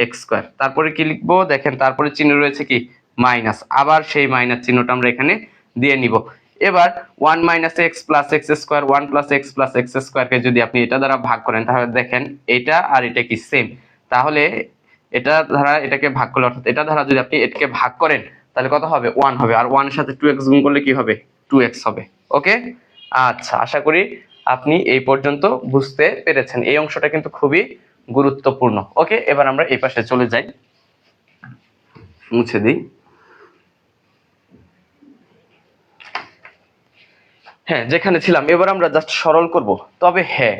x square. তারপরে কি লিখবো দেখেন, তারপরে চিহ্ন রয়েছে কি মাইনাস, আবার সেই মাইনাস চিহ্নটা আমরা এখানে দিয়ে নিব। এবার 1 minus x plus x square 1 plus x plus x স্কোয়ারকে যদি আপনি এটা দ্বারা ভাগ করেন তাহলে দেখেন এটা আর এটা কি সেম। তাহলে এটা দ্বারা এটাকে ভাগ করলে অর্থাৎ এটা দ্বারা যদি আপনি এটাকে ভাগ করেন তাহলে কত হবে 1 হবে, আর 1 এর সাথে 2x গুণ করলে কি হবে 2x হবে। ওকে, আচ্ছা আশা করি আপনি এই পর্যন্ত বুঝতে পেরেছেন। এই অংশটা কিন্তু খুবই গুরুত্বপূর্ণ। ওকে, এবার আমরা এই পাশে চলে যাই, মুছে দিই। হ্যাঁ, যেখানে ছিলাম এবার আমরা জাস্ট সরল করব। তবে হ্যাঁ,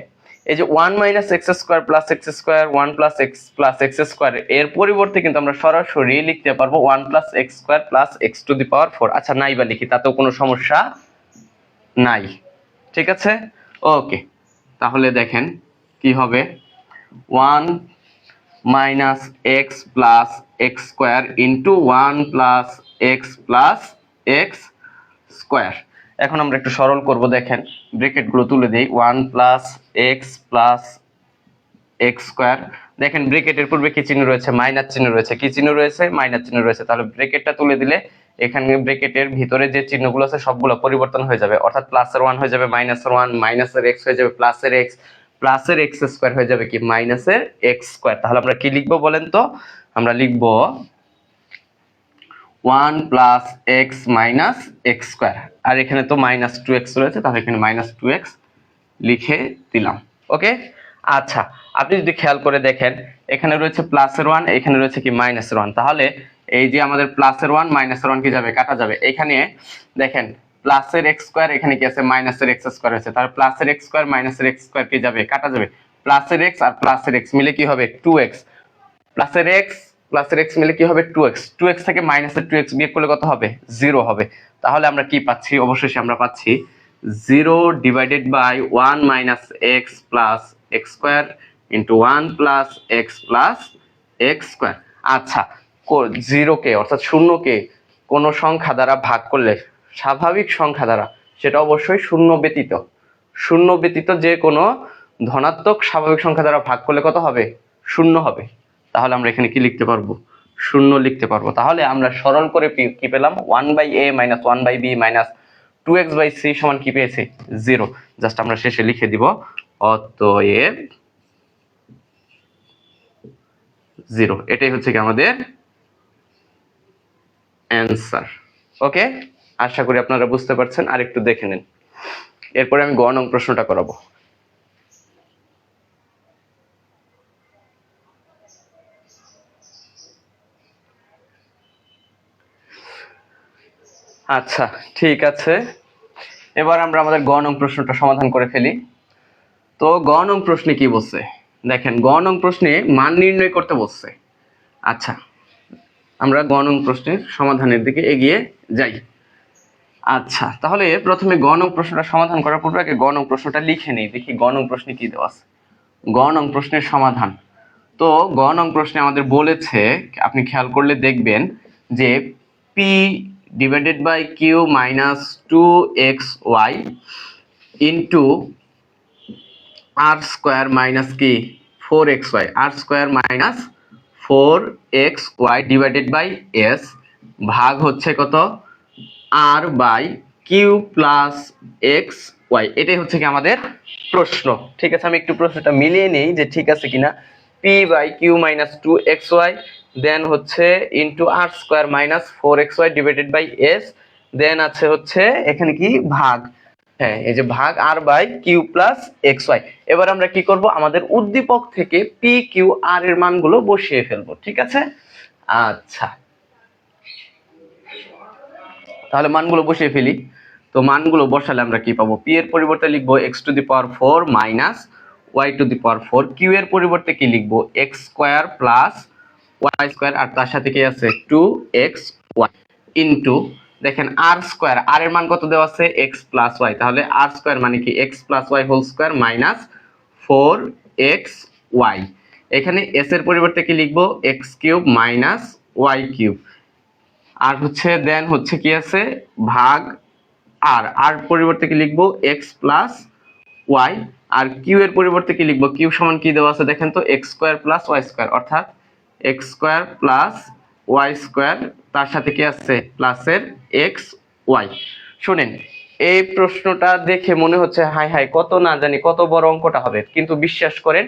এই যে 1 minus x square plus x square 1 plus x plus x square এর পরিবর্তে কিন্তু আমরা সরাসরি লিখতে পারবো 1 plus x square plus x to the power 4। আচ্ছা নাই বা লিখি, তাতেও কোনো সমস্যা নাই, ঠিক আছে। ওকে, তাহলে দেখেন কি হবে 1 minus x plus x square into 1 plus x plus x square. এখন আমরা একটু সরল করব। দেখেন ব্র্যাকেট গুলো তুলে দেই 1 plus x plus x square. দেখেন ব্র্যাকেটের পূর্বে কি চিহ্ন রয়েছে, মাইনাস চিহ্ন রয়েছে। কি চিহ্ন রয়েছে, মাইনাস চিহ্ন রয়েছে। তাহলে ব্র্যাকেটটা তুলে দিলে এখানে ব্র্যাকেটের ভিতরে যে চিহ্নগুলো আছে সবগুলো পরিবর্তন হয়ে যাবে, অর্থাৎ প্লাসের 1 হয়ে যাবে মাইনাসের 1, মাইনাসের এক্স হয়ে যাবে প্লাসের এক্স, প্লাসের এক্স স্কোয়ার হয়ে যাবে কি মাইনাসের এক্স স্কোয়ার। তাহলে আমরা কি লিখবো বলেন তো, আমরা লিখবো 1 plus x minus x square, আর এখানে তো মাইনাস 2x রয়েছে তাহলে এখানে মাইনাস 2x লিখে দিলাম। ওকে, আচ্ছা আপনি যদি খেয়াল করে দেখেন এখানে রয়েছে প্লাসের 1, এখানে রয়েছে কি মাইনাসের 1। তাহলে এই যে আমাদের প্লাসের 1 মাইনাসের 1 কি যাবে, কাটা যাবে। এখানে দেখেন প্লাসের এক্স স্কোয়ার, এখানে কি আছে মাইনাসের এক্স স্কোয়ার আছে, তাহলে প্লাসের এক্স স্কোয়ার মাইনাসের এক্স স্কোয়ার কি যাবে, কাটা যাবে। প্লাসের এক্স আর প্লাসের এক্স মিলে কি হবে 2x, প্লাসের এক্স মিলে কি হবে 2x, 2x থেকে মাইনাসের 2x বিয়োগ করলে কত হবে 0 হবে। তাহলে আমরা কি পাচ্ছি, অবশ্যই আমরা পাচ্ছি 0 divided by 1 minus x plus x square into 1 plus x plus x square. আচ্ছা 0 কে অর্থাৎ 0 কে কোনো সংখ্যা দ্বারা ভাগ করলে, স্বাভাবিক সংখ্যা দ্বারা সেটা অবশ্যই শূন্য ব্যতীত। শূন্য ব্যতীত যে কোনো ধনাত্মক স্বাভাবিক সংখ্যা দ্বারা ভাগ করলে কত হবে? শূন্য হবে। তাহলে আমরা এখানে কি লিখতে পারবো? শূন্য লিখতে পারবো। তাহলে আমরা সরল করে কি পেলাম? 1/a minus 1/b minus 2x/c সমান কি পেয়েছি? 0। জাস্ট আমরা শেষে লিখে দিব অতএব 0। এটাই হচ্ছে কি আমাদের অ্যান্সার। ওকে, আশা করি আপনারা বুঝতে পারছেন। আর একটু দেখে নিন, এরপরে আমি গ নং প্রশ্নটা করাবো। আচ্ছা, ঠিক আছে, এবার আমরা আমাদের গ নং প্রশ্নটা সমাধান করে ফেলি। তো গ নং প্রশ্নে কি বলছে দেখেন, গ নং প্রশ্নে মান নির্ণয় করতে বলছে। আচ্ছা, আমরা গ নং প্রশ্নের সমাধানের দিকে এগিয়ে যাই। আচ্ছা, তাহলে প্রথমে গ নং প্রশ্নটা সমাধান করার পূর্বে আগে গ নং প্রশ্নটা লিখে নেই, দেখি গ নং প্রশ্নে কি দেওয়া আছে। গ নং প্রশ্নের সমাধান। তো গ নং প্রশ্নে আমাদের বলেছে, আপনি খেয়াল করলে দেখবেন যে P divided by Q minus 2xy into R square minus কি 4xy, r square minus 4xy divided by S ভাগ হচ্ছে কত? R by Q plus x y. এটাই হচ্ছে কি আমাদের প্রশ্ন। ঠিক আছে, আমি একটু প্রশ্নটা মিলিয়ে নেই যে ঠিক আছে কিনা। P by Q minus 2xy then হচ্ছে into R square minus 4xy divided by s, then আছে হচ্ছে এখানে কি ভাগ, হ্যাঁ এই যে ভাগ r by Q plus x y. এবার আমরা কি করব? আমাদের উদ্দীপক থেকে পি কিউ আর এর মানগুলো বসিয়ে ফেলবো। ঠিক আছে, আচ্ছা তাহলে মানগুলো বসিয়ে ফেলি। তো মানগুলো বসালে আমরা কি পাবো? পি এর পরিবর্তে লিখবো x to the power 4 minus y to the power 4। Q এর পরিবর্তে কি লিখবো? X square plus y square, আর তার সাথে কি আছে? 2xy ইন্টু দেখেন আর স্কোয়ার, আর এর মান কত দেওয়া আছে? X plus y. তাহলে আর স্কোয়ার মানে কি x plus y whole square minus 4xy। এখানে এস এর পরিবর্তে কি লিখবো? X cube minus y cube, আর হচ্ছে দেন হচ্ছে কি আছে? ভাগ আর, আর পরিবর্তে কি লিখবো? X plus y. আর কিউ এর পরিবর্তে কি লিখবো? কিউ সমান কি দেওয়া আছে দেখেন তো? X square plus y square, অর্থাৎ x square plus y square, তার সাথে কি আছে? প্লাসের এক্স ওয়াই। শুনেন, এই প্রশ্নটা দেখে মনে হচ্ছে হাই হাই কত না জানি কত বড় অঙ্কটা হবে, কিন্তু বিশ্বাস করেন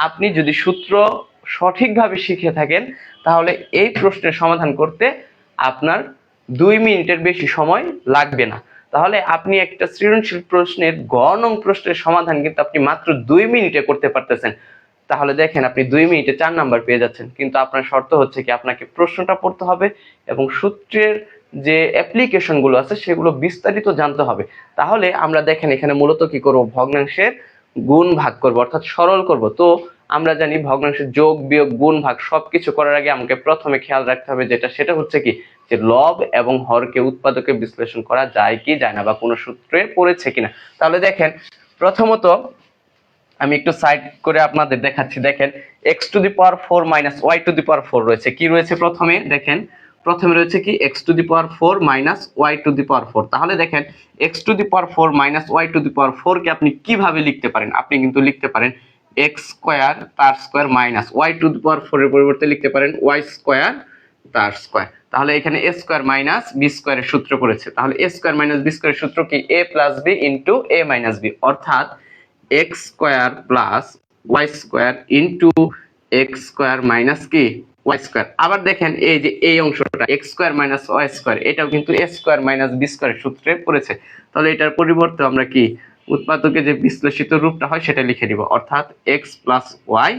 আপনি যদি সূত্র সঠিকভাবে শিখে থাকেন তাহলে এই প্রশ্নের সমাধান করতে আপনার 2 মিনিটের বেশি সময় লাগবে না। তাহলে আপনি একটা সৃজনশীল প্রশ্নের গ নং প্রশ্নের সমাধান কিন্তু আপনি মাত্র 2 মিনিটে করতে পারতেছেন। তাহলে দেখেন আপনি 2 মিনিটে 4 নাম্বার পেয়ে যাচ্ছেন। কিন্তু আপনার শর্ত হচ্ছে কি আপনাকে প্রশ্নটা পড়তে হবে এবং সূত্রের যে অ্যাপ্লিকেশন গুলো আছে সেগুলো বিস্তারিত জানতে হবে। তাহলে আমরা দেখেন এখানে মূলত কি করব? ভগ্নাংশের গুণ ভাগ করব, অর্থাৎ সরল করব। তো আমরা জানি ভগ্নাংশের যোগ বিয়োগ গুণ ভাগ সবকিছু করার আগে আমাকে প্রথমে খেয়াল রাখতে হবে যেটা, সেটা হচ্ছে কি যে লব এবং হরকে উৎপাদকে বিশ্লেষণ করা যায় কি যায় না, বা কোনো সূত্রে পড়েছে কিনা। তাহলে দেখেন প্রথমত আমি একটু সাইড করে আপনাদের দেখাচ্ছি। দেখেন x to the power 4 minus y to the power 4 রয়েছে। কি রয়েছে প্রথমে? দেখেন প্রথমে রয়েছে কি x to the power 4 minus y to the power 4। তাহলে দেখেন x to the power 4 minus y to the power 4 কে আপনি কিভাবে লিখতে পারেন? আপনি কিন্তু লিখতে পারেন এক্স স্কোয়ার তার square minus y to the power 4 এর পরিবর্তে লিখতে পারেন ওয়াই স্কোয়ার তার স্কোয়ার। তাহলে এখানে এ স্কোয়ার মাইনাস বি স্কোয়ারের সূত্র পড়েছে। তাহলে এ স্কোয়ার মাইনাস বি স্কোয়ারের সূত্র কি? A plus b into a minus b, অর্থাৎ x square plus y square into x square minus কি ওয়াই স্কোয়ার। আবার দেখেন এই যে এই অংশটা x square minus y square, এটাও কিন্তু এ স্কোয়ার মাইনাস বি স্কোয়ারের সূত্রে পড়েছে। তাহলে এটার পরিবর্তে আমরা কি উৎপাদকে যে বিশ্লেষিত রূপটা হয় সেটা লিখে নিব, অর্থাৎ এক্স প্লাস ওয়াই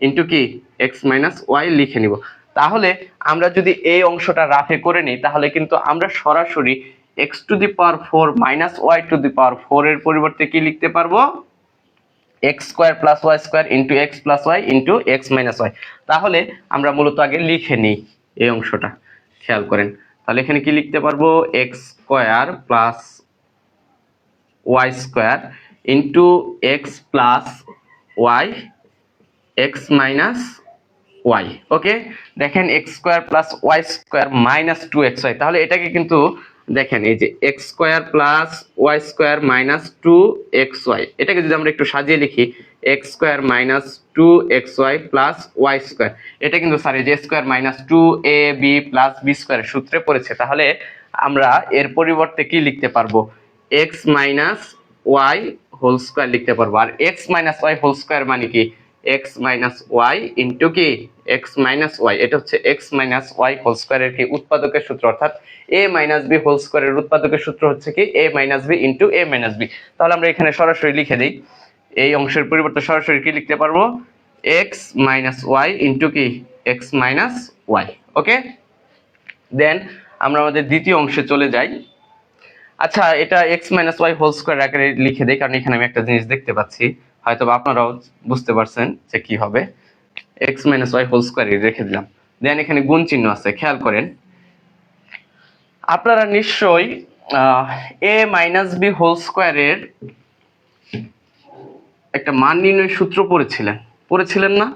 ইন্টু কি এক্স মাইনাস ওয়াই লিখে নিব। তাহলে আমরা যদি এই অংশটা রাফে করে নিই তাহলে কিন্তু আমরা সরাসরি x to the power 4 minus y to the power 4 এর পরিবর্তে কি লিখতে পারবো? X square plus y square into x plus y into x minus y. তাহলে আমরা মূলত আগে লিখে নিই এই অংশটা, খেয়াল করেন। তাহলে এখানে কি লিখতে পারবো? X square plus y square into x plus y x minus y. Okay, দেখেন x square plus y square minus 2xy, তাহলে এটাকে কিন্তু দেখেন এই যে x square plus y square minus two x y, এটাকে যদি আমরা একটু সাজিয়ে লিখি x square minus two x y plus y square, এটা কিন্তু স্যার এই যে square minus two a b plus B square সূত্রে পড়েছে। তাহলে আমরা এর পরিবর্তে কি লিখতে পারবো, x minus y whole square লিখতে পারবো। আর x minus y whole square মানে কি, এক্স মাইনাস ওয়াই ইন্টু কি এক্স মাইনাস ওয়াই, এটা হচ্ছে এক্স মাইনাস ওয়াই হোল স্কোয়ারের কি উৎপাদকের সূত্র, অর্থাৎ এ মাইনাস বি হোল স্কোয়ারের উৎপাদকের সূত্র হচ্ছে কি এ minus B into a minus b. তাহলে আমরা এখানে সরাসরি লিখে দিই, এই অংশের পরিবর্তে সরাসরি কি লিখতে পারবো, এক্স মাইনাস ওয়াই ইন্টু কি x minus y. Okay, then আমরা আমাদের দ্বিতীয় অংশে চলে যাই। আচ্ছা, এটা x minus y whole square আকারে লিখে দেই, কারণ এখানে আমি একটা জিনিস দেখতে পাচ্ছি, হয়তো আপনারাও বুঝতে পারছেন যে কি হবে। X minus y whole square রেখে দিলাম, দেন এখানে গুণ চিহ্ন আছে, খেয়াল করেন আপনারা নিশ্চয়ই এ মাইনাস বি হোল স্কোয়ারের একটা মান নির্ণয় সূত্র পড়েছিলেন না?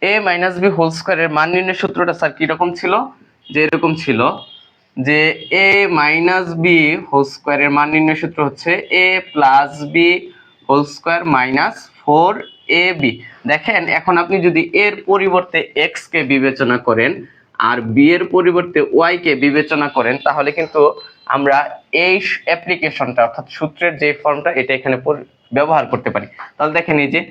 এ মাইনাস বি হোল স্কোয়ারের মান নির্ণয় সূত্রটা স্যার কিরকম ছিল, যে এরকম ছিল যে এ মাইনাস বি হোল স্কোয়ারের মান নির্ণয় সূত্র হচ্ছে a plus b whole square minus four a b. দেখেন এখন আপনি যদি এর পরিবর্তে এক্স কে বিবেচনা করেন আর বি এর পরিবর্তে ওয়াই কে বিবেচনা করেন, তাহলে কিন্তু আমরা এই অ্যাপ্লিকেশনটা অর্থাৎ সূত্রের যে ফর্মটা এটা এখানে ব্যবহার করতে পারি। তাহলে দেখেন এই যে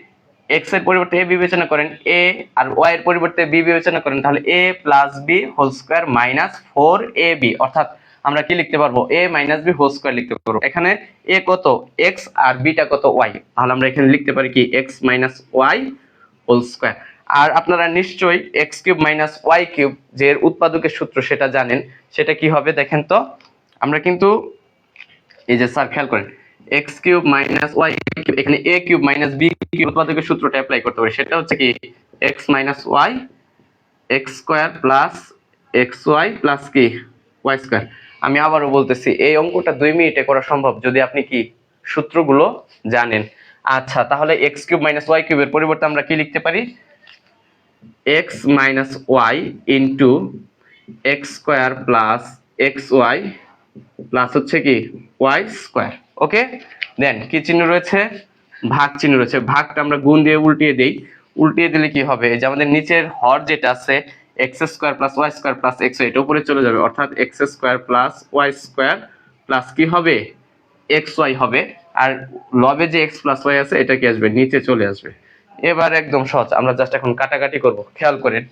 এক্স এর পরিবর্তে এ বিবেচনা করেন এ, আর ওয়াই এর পরিবর্তে বি বিবেচনা করেন, তাহলে a plus b whole square minus four a b, অর্থাৎ আমরা কি লিখতে পারবো, a minus b whole square লিখতে পারবো। এখানে এ কত এক্স আর বিটা কত ওয়াই, তাহলে আমরা এখানে লিখতে পারি কি x minus y whole square. আর আপনারা নিশ্চয়ই x cube minus y cube যে এর উৎপাদকের সূত্র সেটা জানেন, সেটা কি হবে দেখেন তো। আমরা কিন্তু এই যে স্যার খেয়াল করেন x cube minus y cube, এখানে a cube minus b cube উৎপাদকের সূত্রটা অ্যাপ্লাই করতে পারি, সেটা হচ্ছে কি x minus y x square plus x y plus কি ওয়াই স্কোয়ার। আমি আবারও বলতেছি এই অঙ্কটা 2 মিনিটে করা সম্ভব যদি আপনি কি সূত্রগুলো জানেন। আচ্ছা, তাহলে এক্স কিউব মাইনাস ওয়াই কিউবের পরিবর্তে আমরা কি লিখতে পারি, x minus y into x square plus x y plus হচ্ছে কি ওয়াই স্কোয়ার। ওকে, দেন কি চিহ্ন রয়েছে, ভাগ চিহ্ন রয়েছে, ভাগটা আমরা গুণ দিয়ে উল্টিয়ে দিলে কি হবে, যে আমাদের নিচের হর যেটা আছে x square plus y square plus x y, এটা উপরে চলে যাবে, অর্থাৎ x square plus y square plus কি হবে এক্স ওয়াই হবে, আর লবে যে এক্স প্লাস ওয়াই আছে এটা কি আসবে নিচে চলে আসবে। এবার একদম সহজ, আমরা জাস্ট এখন কাটাকাটি করব। খেয়াল করেন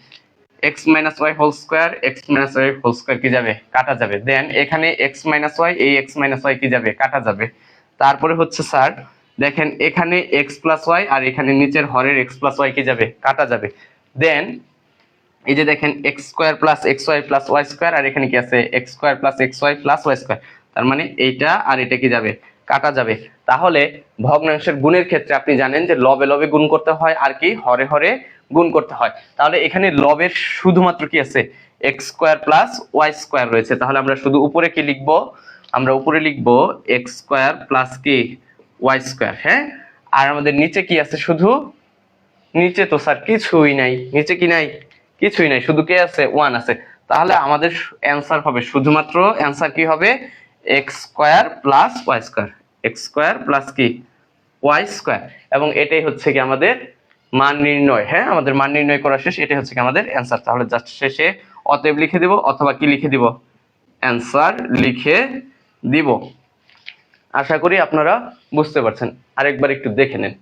x minus y whole square x minus y whole square কি যাবে কাটা যাবে, দেন এখানে x মাইনাস ওয়াই এই x মাইনাস ওয়াই কি যাবে কাটা যাবে। তারপরে হচ্ছে স্যার দেখেন এখানে x প্লাস ওয়াই আর এখানে নিচের হরের x প্লাস ওয়াই কি যাবে কাটা যাবে। দেন এই যে দেখেন x square plus x y plus y square, আর এখানে কি আছে x square plus x y plus y square, তার মানে এইটা আর এটা কি যাবে কাটা যাবে। তাহলে ভগ্নাংশের গুণের ক্ষেত্রে আপনি জানেন যে লবে লবে গুণ করতে হয় আর কি হরে হরে গুণ করতে হয়। তাহলে এখানে লবের শুধুমাত্র কি আছে x square plus y square রয়েছে, তাহলে আমরা শুধু উপরে কি লিখবো, আমরা উপরে লিখবো এক্স স্কোয়ার প্লাস কি ওয়াই স্কোয়ার। হ্যাঁ, আর আমাদের নিচে কি আছে, শুধু নিচে তো স্যার কিছুই নাই, নিচে কি নাই কিছুই নাই, শুধু কে আছে ওয়ান আছে। তাহলে আমাদের অ্যান্সার হবে শুধুমাত্র অ্যান্সার কি হবে x square plus y square, x square plus কি ওয়াই স্কোয়ার, এবং এটাই হচ্ছে কি আমাদের মান নির্ণয়। হ্যাঁ, আমাদের মান নির্ণয় করা শেষ, এটাই হচ্ছে কি আমাদের অ্যান্সার। তাহলে জাস্ট শেষে অতএব লিখে দিব অথবা কি লিখে দিব অ্যান্সার লিখে দিব। আশা করি আপনারা বুঝতে পারছেন, আরেকবার একটু দেখে নেন।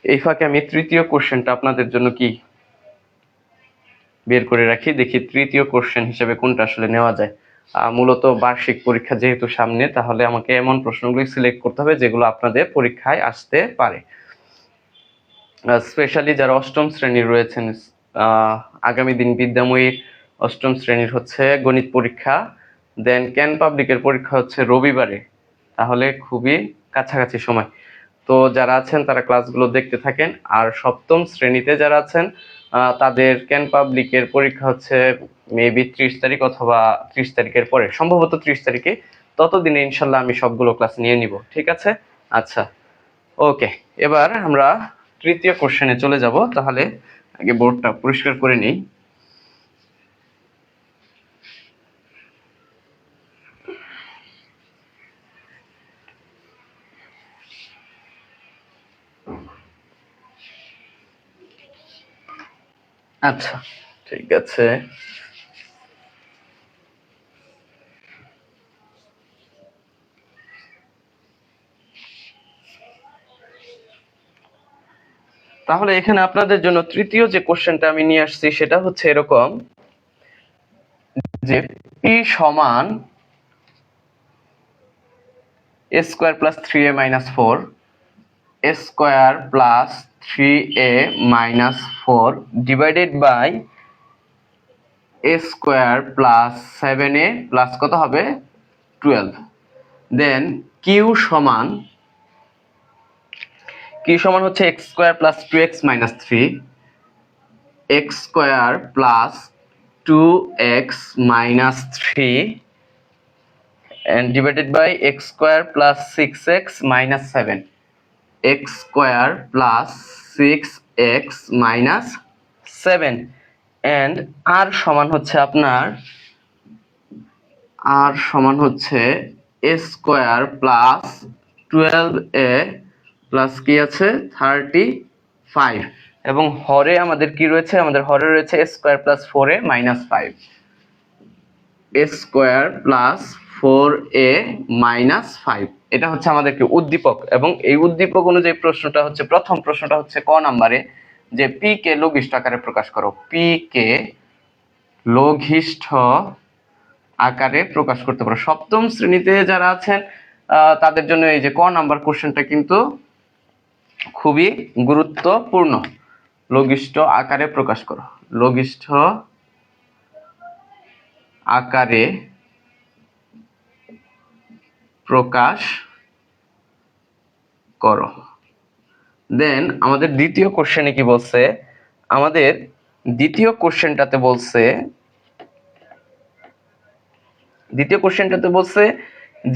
এই ফাঁকে আমি তৃতীয় কোশ্চেনটা আপনাদের জন্য কি বের করে রাখি, দেখি তৃতীয় কোশ্চেন হিসেবে কোনটা আসলে নেওয়া যায়। মূলত বার্ষিক পরীক্ষা যেহেতু সামনে, তাহলে আমাকে এমন প্রশ্নগুলি সিলেক্ট করতে হবে যেগুলো আপনাদের পরীক্ষায় আসতে পারে। স্পেশালি যারা অষ্টম শ্রেণীর রয়েছেন, আগামী দিন বিদ্যাময়ীর অষ্টম শ্রেণীর হচ্ছে গণিত পরীক্ষা, দেন ক্যান পাবলিকের পরীক্ষা হচ্ছে রবিবারে, তাহলে খুবই কাছাকাছি সময়। তো যারা আছেন তারা ক্লাসগুলো দেখতে থাকেন। আর সপ্তম শ্রেণীতে যারা আছেন তাদের ক্যান পাবলিকের পরীক্ষা হচ্ছে মেবি 30 তারিখ অথবা 30 তারিখের পরে, সম্ভবত 30 তারিখে। ততদিনে ইনশাল্লাহ আমি সবগুলো ক্লাস নিয়ে নিব, ঠিক আছে। আচ্ছা, ওকে, এবার আমরা তৃতীয় কোশ্চেনে চলে যাব। তাহলে আগে বোর্ডটা পরিষ্কার করে নিই। আচ্ছা ঠিক আছে, তাহলে এখানে আপনাদের জন্য তৃতীয় যে কোশ্চেনটা আমি নিয়ে আসছি সেটা হচ্ছে এরকম যে পি সমান a square plus 3a minus 4 a square plus 3a minus 4 divided by a square plus 7a plus কত হবে 12। দেন কিউ সমান হচ্ছে x square plus 2x minus 3 x square plus 2x minus 3 and divided by x square plus 6x minus 7 x square plus 6x minus 7 and r সমান হচ্ছে a square plus 12a plus কি আছে 35 এবং হরে আমাদের কি রয়েছে, আমাদের হরে রয়েছে a square plus 4a minus 5 a square plus 4a minus 5 এটা হচ্ছে আমাদের কি উদ্দীপক। এবং এই উদ্দীপক অনুযায়ী প্রশ্নটা হচ্ছে, প্রথম প্রশ্নটা হচ্ছে ক নম্বরে যে p কে লঘিষ্ঠ আকারে প্রকাশ করো। p কে লঘিষ্ঠ আকারে প্রকাশ করতে পারো। সপ্তম শ্রেণীতে যারা আছেন তাদের জন্য এই যে ক নাম্বার কোশ্চেনটা কিন্তু খুবই গুরুত্বপূর্ণ। লঘিষ্ঠ আকারে প্রকাশ করো, লঘিষ্ঠ আকারে প্রকাশ করো। দেন আমাদের দ্বিতীয় কোশ্চেনে কি বলছে, আমাদের দ্বিতীয় কোশ্চেনটাতে বলছে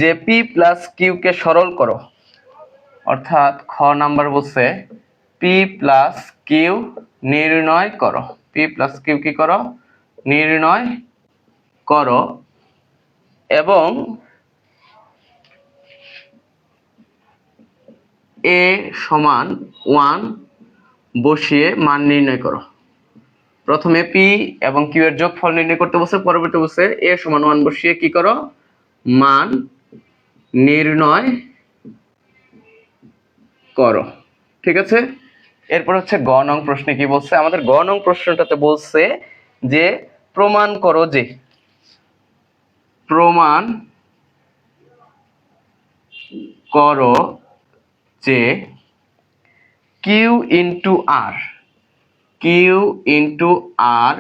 যে পি প্লাস কিউ কে সরল করো। অর্থাৎ খ নাম্বার বলছে পি প্লাস কিউ নির্ণয় করো। পি প্লাস কিউ কি করো, নির্ণয় করো এবং এ সমান 1 বসিয়ে মান নির্ণয় করো। প্রথমে পি এবং কিউ এর যোগফল নির্ণয় করতে বলছে, পরবর্তী বলছে এ সমান 1 বসিয়ে কি করো, মান নির্ণয় করো। ঠিক আছে, এরপর হচ্ছে গ নং প্রশ্নে কি বলছে, আমাদের গ নং প্রশ্নটাতে বলছে যে প্রমাণ করো যে কিউ ইন্টু আর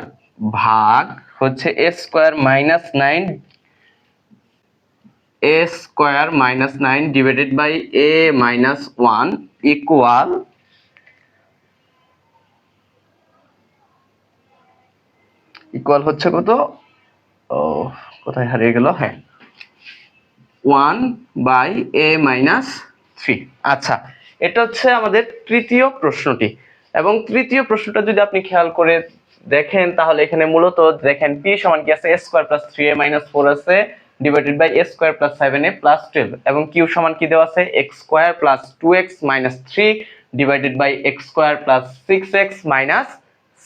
ভাগ হচ্ছে a square minus 9 divided by a minus 1 equal হচ্ছে কত, কোথায় হারিয়ে গেল, হ্যাঁ 1 বাই এ মাইনাস 3। আচ্ছা, এটা হচ্ছে আমাদের তৃতীয় প্রশ্নটি। এবং তৃতীয় প্রশ্নটা যদি আপনি খেয়াল করে দেখেন তাহলে এখানে মূলত দেখেন পি সমান কি আছে, এ স্কোয়ার প্লাস 3a মাইনাস 4 আছে divided by a square plus 7a plus 12 এবং কিউ সমান কি দেওয়া আছে, x square plus 2x minus 3 divided by x square plus 6x minus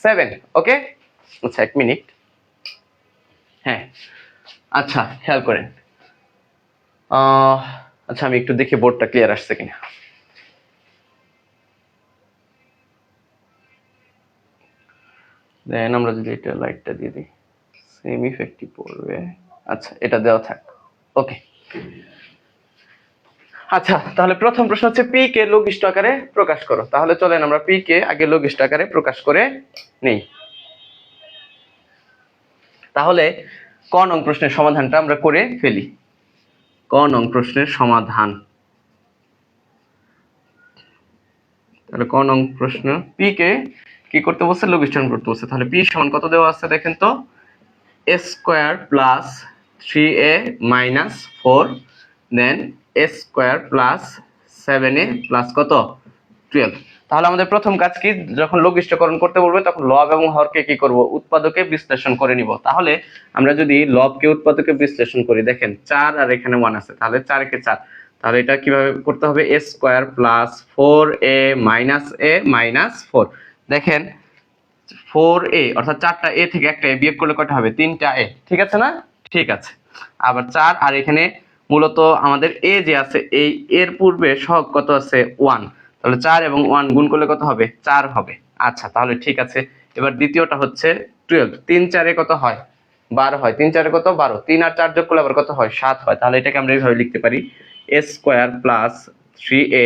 7। Okay, আচ্ছা এক মিনিট, হ্যাঁ আচ্ছা খেয়াল করেন, আচ্ছা আমি একটু দেখি বোর্ডটা ক্লিয়ার আসছে কিনা। দেন আমরা যদি এটা লাইটটা দিয়ে দিই সেম ইফেক্টই পড়বে। আচ্ছা এটা দেওয়া থাক, ওকে। আচ্ছা তাহলে প্রথম প্রশ্ন হচ্ছে পি কে লঘিষ্ঠ আকারে প্রকাশ করো। তাহলে চলেন আমরা পি কে আগে লঘিষ্ঠ আকারে প্রকাশ করে নেই। তাহলে ক নং প্রশ্নের সমাধানটা আমরা করে ফেলি। ক নং প্রশ্নের সমাধান, তাহলে ক নং প্রশ্ন পি কে কি করতে বলছে, লঘিষ্ঠন করতে বলছে। তাহলে পি সমান কত দেওয়া আছে দেখেন তো, এ স্কোয়ার প্লাস 3a মাইনাস 4 দেন এ স্কোয়ার প্লাস 7a প্লাস কত 12। তাহলে আমাদের প্রথম কাজ কি, যখন লঘিষ্ঠকরণ করতে বলবে তখন লব এবং হরকে কি করব, উৎপাদকে বিশ্লেষণ করে নিব। তাহলে আমরা যদি লবকে উৎপাদকে বিশ্লেষণ করি, দেখেন 4 আর এখানে 1 আছে, তাহলে 4 কে 4, তাহলে এটা কিভাবে করতে হবে, a square plus 4a minus a minus 4। দেখেন 4a অর্থাৎ 4টা a থেকে একটা a বিয়োগ করলে কয়টা হবে? 3টা a, ঠিক আছে না? ঠিক আছে। আবার 4 আর এখানে মূলত আমাদের a যে আছে এই এর পূর্বে সহগ কত আছে? 1, তাহলে 4 এবং 1 গুণ করলে কত হবে? 4 হবে। আচ্ছা, তাহলে ঠিক আছে। এবার দ্বিতীয়টা হচ্ছে 12, 3 4 এ কত হয়? 12 হয়। 3 4 এ কত? 12। 3 আর 4 যোগ করলে আবার কত হয়? 7 হয়। তাহলে এটাকে আমরা এইভাবে লিখতে পারি a square plus 3a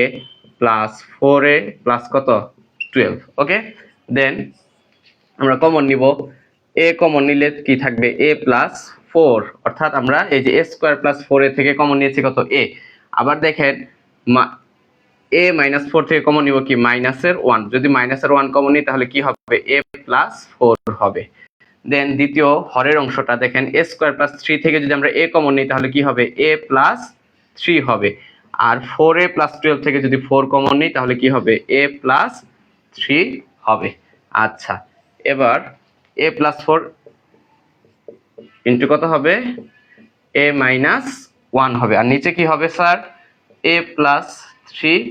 plus 4a plus কত? 12। ওকে, দেন আমরা কমন নিব। a কমন নিলে কি থাকবে? a প্লাস 4, অর্থাৎ আমরা এই যে a স্কয়ার প্লাস 4a থেকে কমন নিয়েছি কত? a। আবার দেখেন a মাইনাস 4 থেকে কমন নিব কি? মাইনাসের 1। যদি মাইনাসের 1 কমন নিই তাহলে কি হবে? a প্লাস 4 হবে। দেন দ্বিতীয় হরের অংশটা দেখেন a স্কয়ার প্লাস 3 থেকে যদি আমরা a কমন নিই তাহলে কি হবে? a প্লাস 3 হবে। আর 4a প্লাস 12 থেকে যদি 4 কমন নিই তাহলে কি হবে? a প্লাস 3 হবে। আচ্ছা, এবার a প্লাস 4 ইন্টু কত হবে? a মাইনাস 1 হবে। আর নিচে কি হবে sir? a plus 3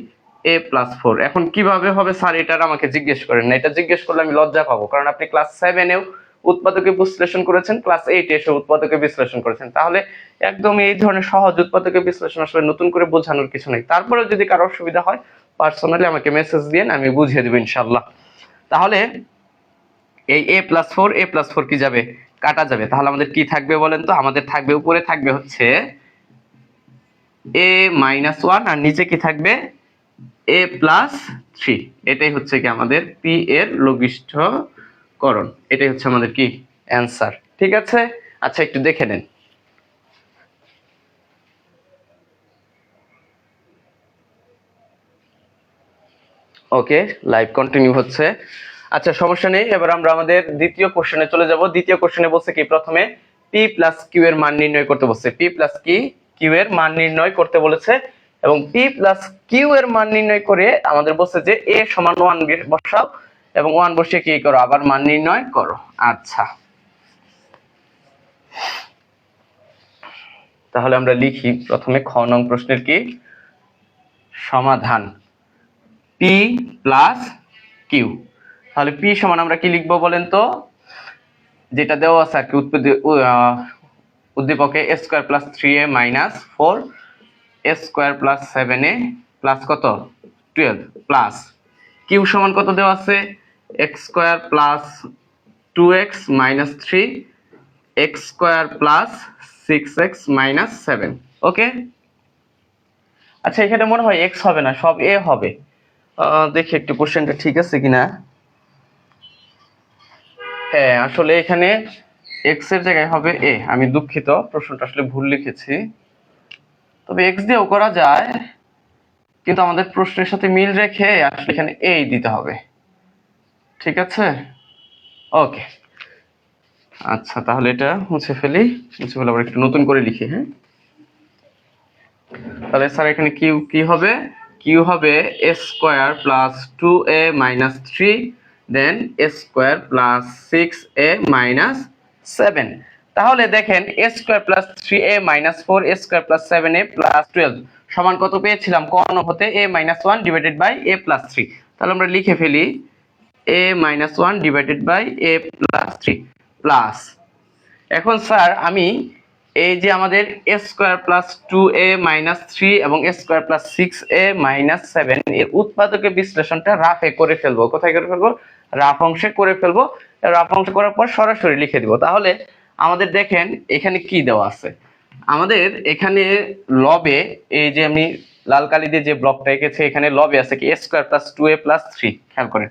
a plus 4। এখন কিভাবে হবে স্যার এটার আমাকে জিজ্ঞেস করেন না, এটা জিজ্ঞেস করলে আমি লজ্জা পাবো, কারণ আপনি ক্লাস 7এও উৎপাদকে বিশ্লেষণ করেছেন, ক্লাস 8 এসে উৎপাদকে বিশ্লেষণ করেছেন, তাহলে একদম এই ধরনের সহজ উৎপাদকে বিশ্লেষণ আসলে নতুন করে বোঝানোর কিছু নেই। তারপরে যদি কারো অসুবিধা হয় পার্সোনালি আমাকে মেসেজ দিন, আমি বুঝিয়ে দেব ইনশাআল্লাহ। তাহলে এই a প্লাস 4 a প্লাস 4 কি যাবে? কাটা যাবে। তাহলে আমাদের কি থাকবে বলেন তো? আমাদের থাকবে, উপরে থাকবে হচ্ছে a মাইনাস 1 আর নিচে কি থাকবে? a plus 3। এটাই হচ্ছে কি আমাদের p এর লঘিষ্ঠকরণ। এটাই হচ্ছে আমাদের কি? অ্যান্সার। ঠিক আছে, আচ্ছা একটু দেখে নেন। ওকে, লাইভ কন্টিনিউ হচ্ছে। আচ্ছা, সমস্যা নেই। এবার আমরা আমাদের দ্বিতীয় কোশ্চেনে চলে যাব। দ্বিতীয় কোশ্চেনে বলছে কি? প্রথমে p প্লাস q এর মান নির্ণয় করতে বলছে। p প্লাস q এর মান নির্ণয় করতে বলেছে এবং p প্লাস q এর মান নির্ণয় করে আমাদের বলছে যে a সমান 1 বসাও এবং 1 বসিয়ে কি করো? আবার মান নির্ণয় করো। আচ্ছা, তাহলে আমরা লিখি প্রথমে খ নং প্রশ্নের কি সমাধান। p প্লাস q, তাহলে p সমান আমরা কি লিখবো বলেন তো? যেটা দেওয়া আছে আর কি উদ্দীপকে a square plus 3a minus 4 a square plus 7a plus কত? 12 প্লাস q সমান কত দেওয়া আছে? x square plus 2x minus 3 x square plus 6x minus 7। Okay, আচ্ছা এখানে মনে হয় x হবে না, সব a হবে। দেখি একটু কোশ্চেনটা ঠিক আছে কিনা। হ্যাঁ, আসলে এখানে x এর জায়গায় হবে a। আমি দুঃখিত, প্রশ্নটা আসলে ভুল লিখেছি। তবে x দিয়েও করা যায়, কিন্তু আমাদের প্রশ্নের সাথে মিল রেখে আসলে এখানে a দিতে হবে। ঠিক আছে, ওকে। আচ্ছা, তাহলে এটা মুছে ফেলি। মুছে ফেলে আবার একটু নতুন করে লিখি। হ্যাঁ, তাহলে স্যার এখানে q কি হবে? q হবে a square plus 2a minus 3 then a square plus 6a minus 7। তাহলে দেখেন a square plus 3a minus 4 a square plus 7a plus 12 সমান কত পেয়েছিলাম? ক হতে a minus 1 divided by a plus 3। তাহলে আমরা লিখে ফেলি a minus 1 divided by a plus 3 plus. এখন স্যার আমি এই যে আমাদের a square plus 2a minus 3 এবং a square plus 6a minus 7 এর উৎপাদকের বিশ্লেষণটা রাফে করে ফেলবো। কোথায় করে ফেলবো? রাফ অংশে করে ফেলবো। রাফ অংশে করার পর সরাসরি লিখে দিব। তাহলে আমাদের দেখেন এখানে কি দেওয়া আছে। আমাদের এখানে লবে এই যে আমি লাল কালি দিয়ে যে ব্লকটা এঁকেছি, এখানে লবে আছে কি a square plus 2a plus 3। খেয়াল করেন,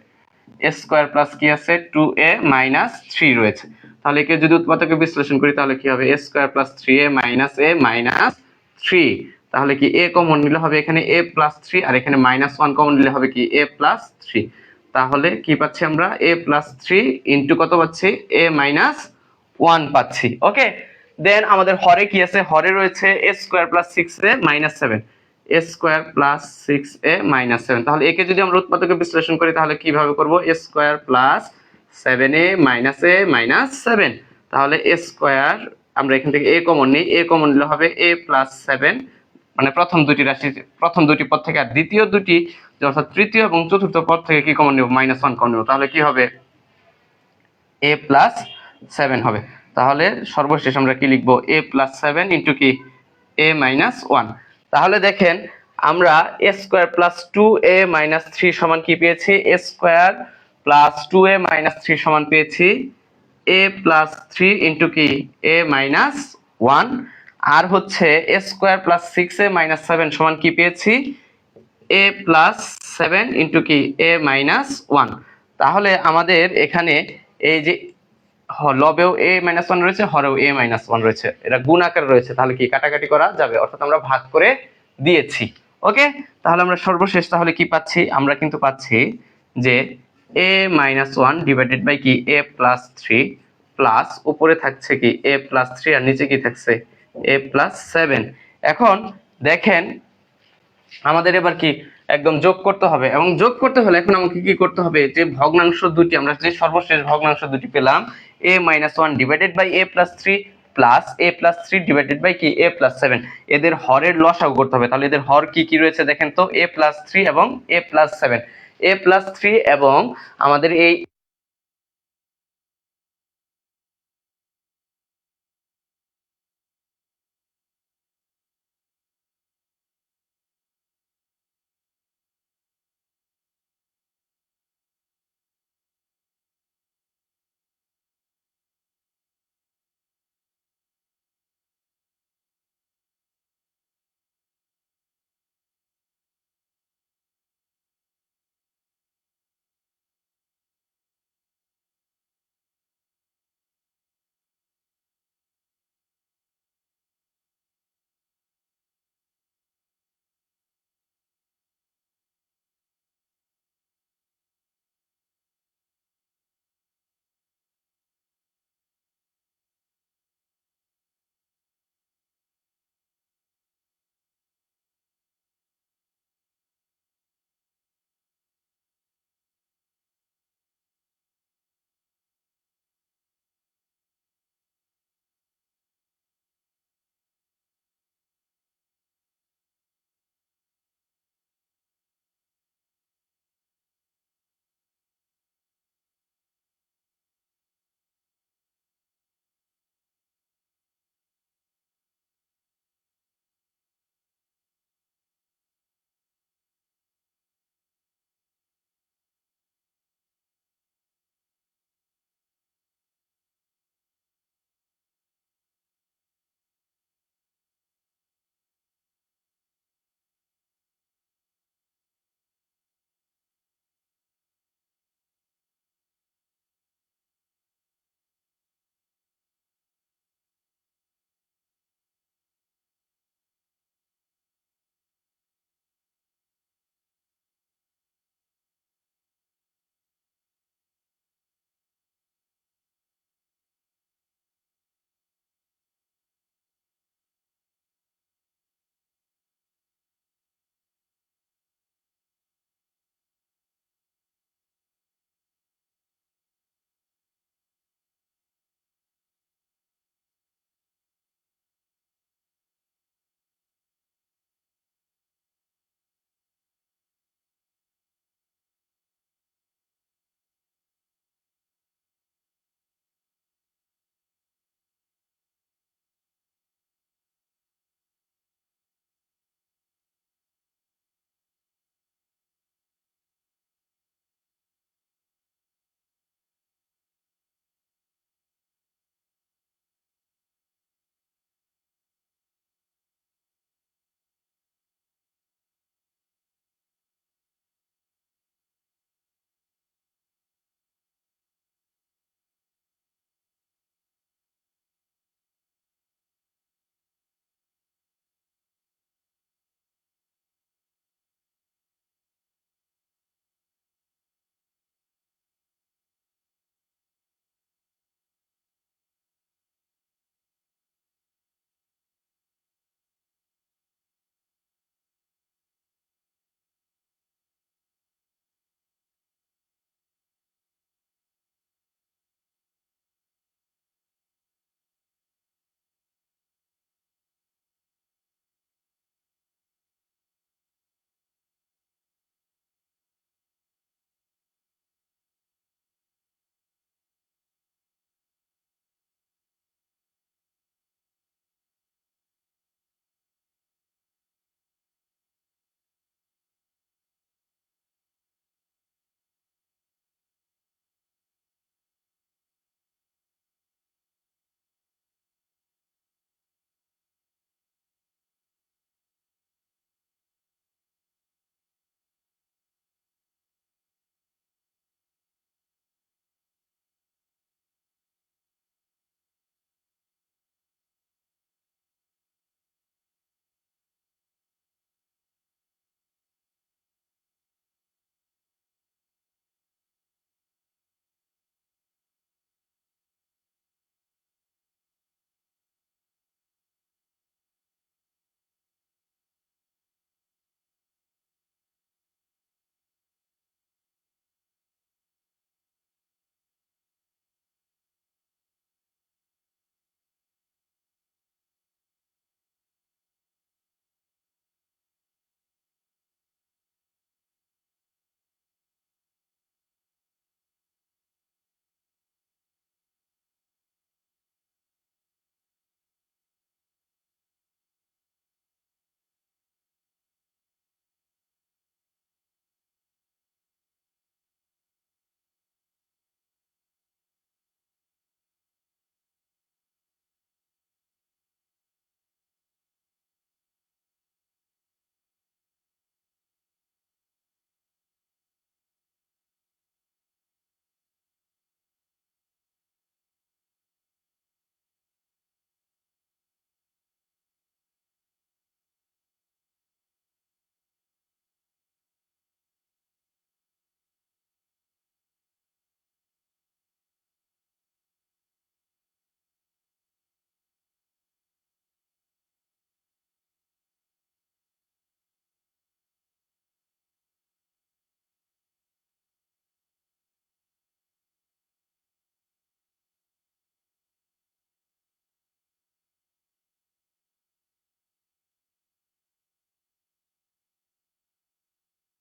a স্কয়ার প্লাস কি আছে? 2a মাইনাস 3 রয়েছে। তাহলে একে যদি উৎপাদকে বিশ্লেষণ করি তাহলে কি হবে? a square plus 3a minus a minus 3। তাহলে কি a কমন নিলে হবে এখানে a প্লাস 3 আর এখানে মাইনাস 1 কমন নিলে হবে কি a প্লাস 3। তাহলে কি পাচ্ছি আমরা? a প্লাস 3 ইনটু কত পাচ্ছি? a মাইনাস 1 পাচ্ছি। ওকে, দেন আমাদের হরে কি আছে? হরে রয়েছে a square plus 6a minus 7 a square plus 6a minus 7। তাহলে একে যদি আমরা উৎপাদকে বিশ্লেষণ করি তাহলে কিভাবে করব? a square plus 7a minus a minus 7। তাহলে a স্কয়ার আমরা এখান থেকে a কমন নিই, a কমন নিলে হবে a প্লাস 7, মানে প্রথম দুটি রাশি, প্রথম দুটি পদ থেকে। আর দ্বিতীয় দুটি অর্থাৎ তৃতীয় এবং চতুর্থ পদ থেকে কি কমন নেব? মাইনাস 1 কমন নেব। তাহলে কি হবে? এ প্লাস 7 হবে। তাহলে সর্বশেষ আমরা কি লিখবো, এ প্লাস 7 ইন্টু কি এ মাইনাস 1। তাহলে দেখেন আমরা এ স্কোয়ার প্লাস 2a মাইনাস 3 সমান কি পেয়েছি, এ স্কোয়ার প্লাস 2a মাইনাস 3 সমান পেয়েছি এ প্লাস 3 ইন্টু কি এ মাইনাস 1। আর হচ্ছে a square plus 6a minus 7 সমান কি পেয়েছি, এ প্লাস 7 ইন্টু কি এ মাইনাস 1। তাহলে আমাদের এখানে এই যে লবেও এ মাইনাস 1 রয়েছে, হরেও এ মাইনাস 1 রয়েছে, এটা গুণ আকারে রয়েছে, তাহলে কি কাটাকাটি করা যাবে, অর্থাৎ আমরা ভাগ করে দিয়েছি। ওকে, তাহলে আমরা সর্বশেষ তাহলে কি পাচ্ছি, আমরা কিন্তু পাচ্ছি যে এ মাইনাস 1 ডিভাইডেড বাই কি এ প্লাস 3 প্লাস উপরে থাকছে কি এ প্লাস 3 আর নিচে কি থাকছে এ প্লাস 7। এখন দেখেন আমাদের এবার কি একদম যোগ করতে হবে, এবং যোগ করতে হলে এখন আমাকে কি করতে হবে, যে ভগ্নাংশ দুটি আমরা যে সর্বশেষ ভগ্নাংশ দুটি পেলাম a minus 1 divided by a plus 3 plus a plus 3 divided by কি এ প্লাস 7, এদের হরের লসাগু করতে হবে। তাহলে এদের হর কি কি রয়েছে দেখেন তো, এ প্লাস 3 এবং এ প্লাস 7, এ প্লাস 3 এবং আমাদের এই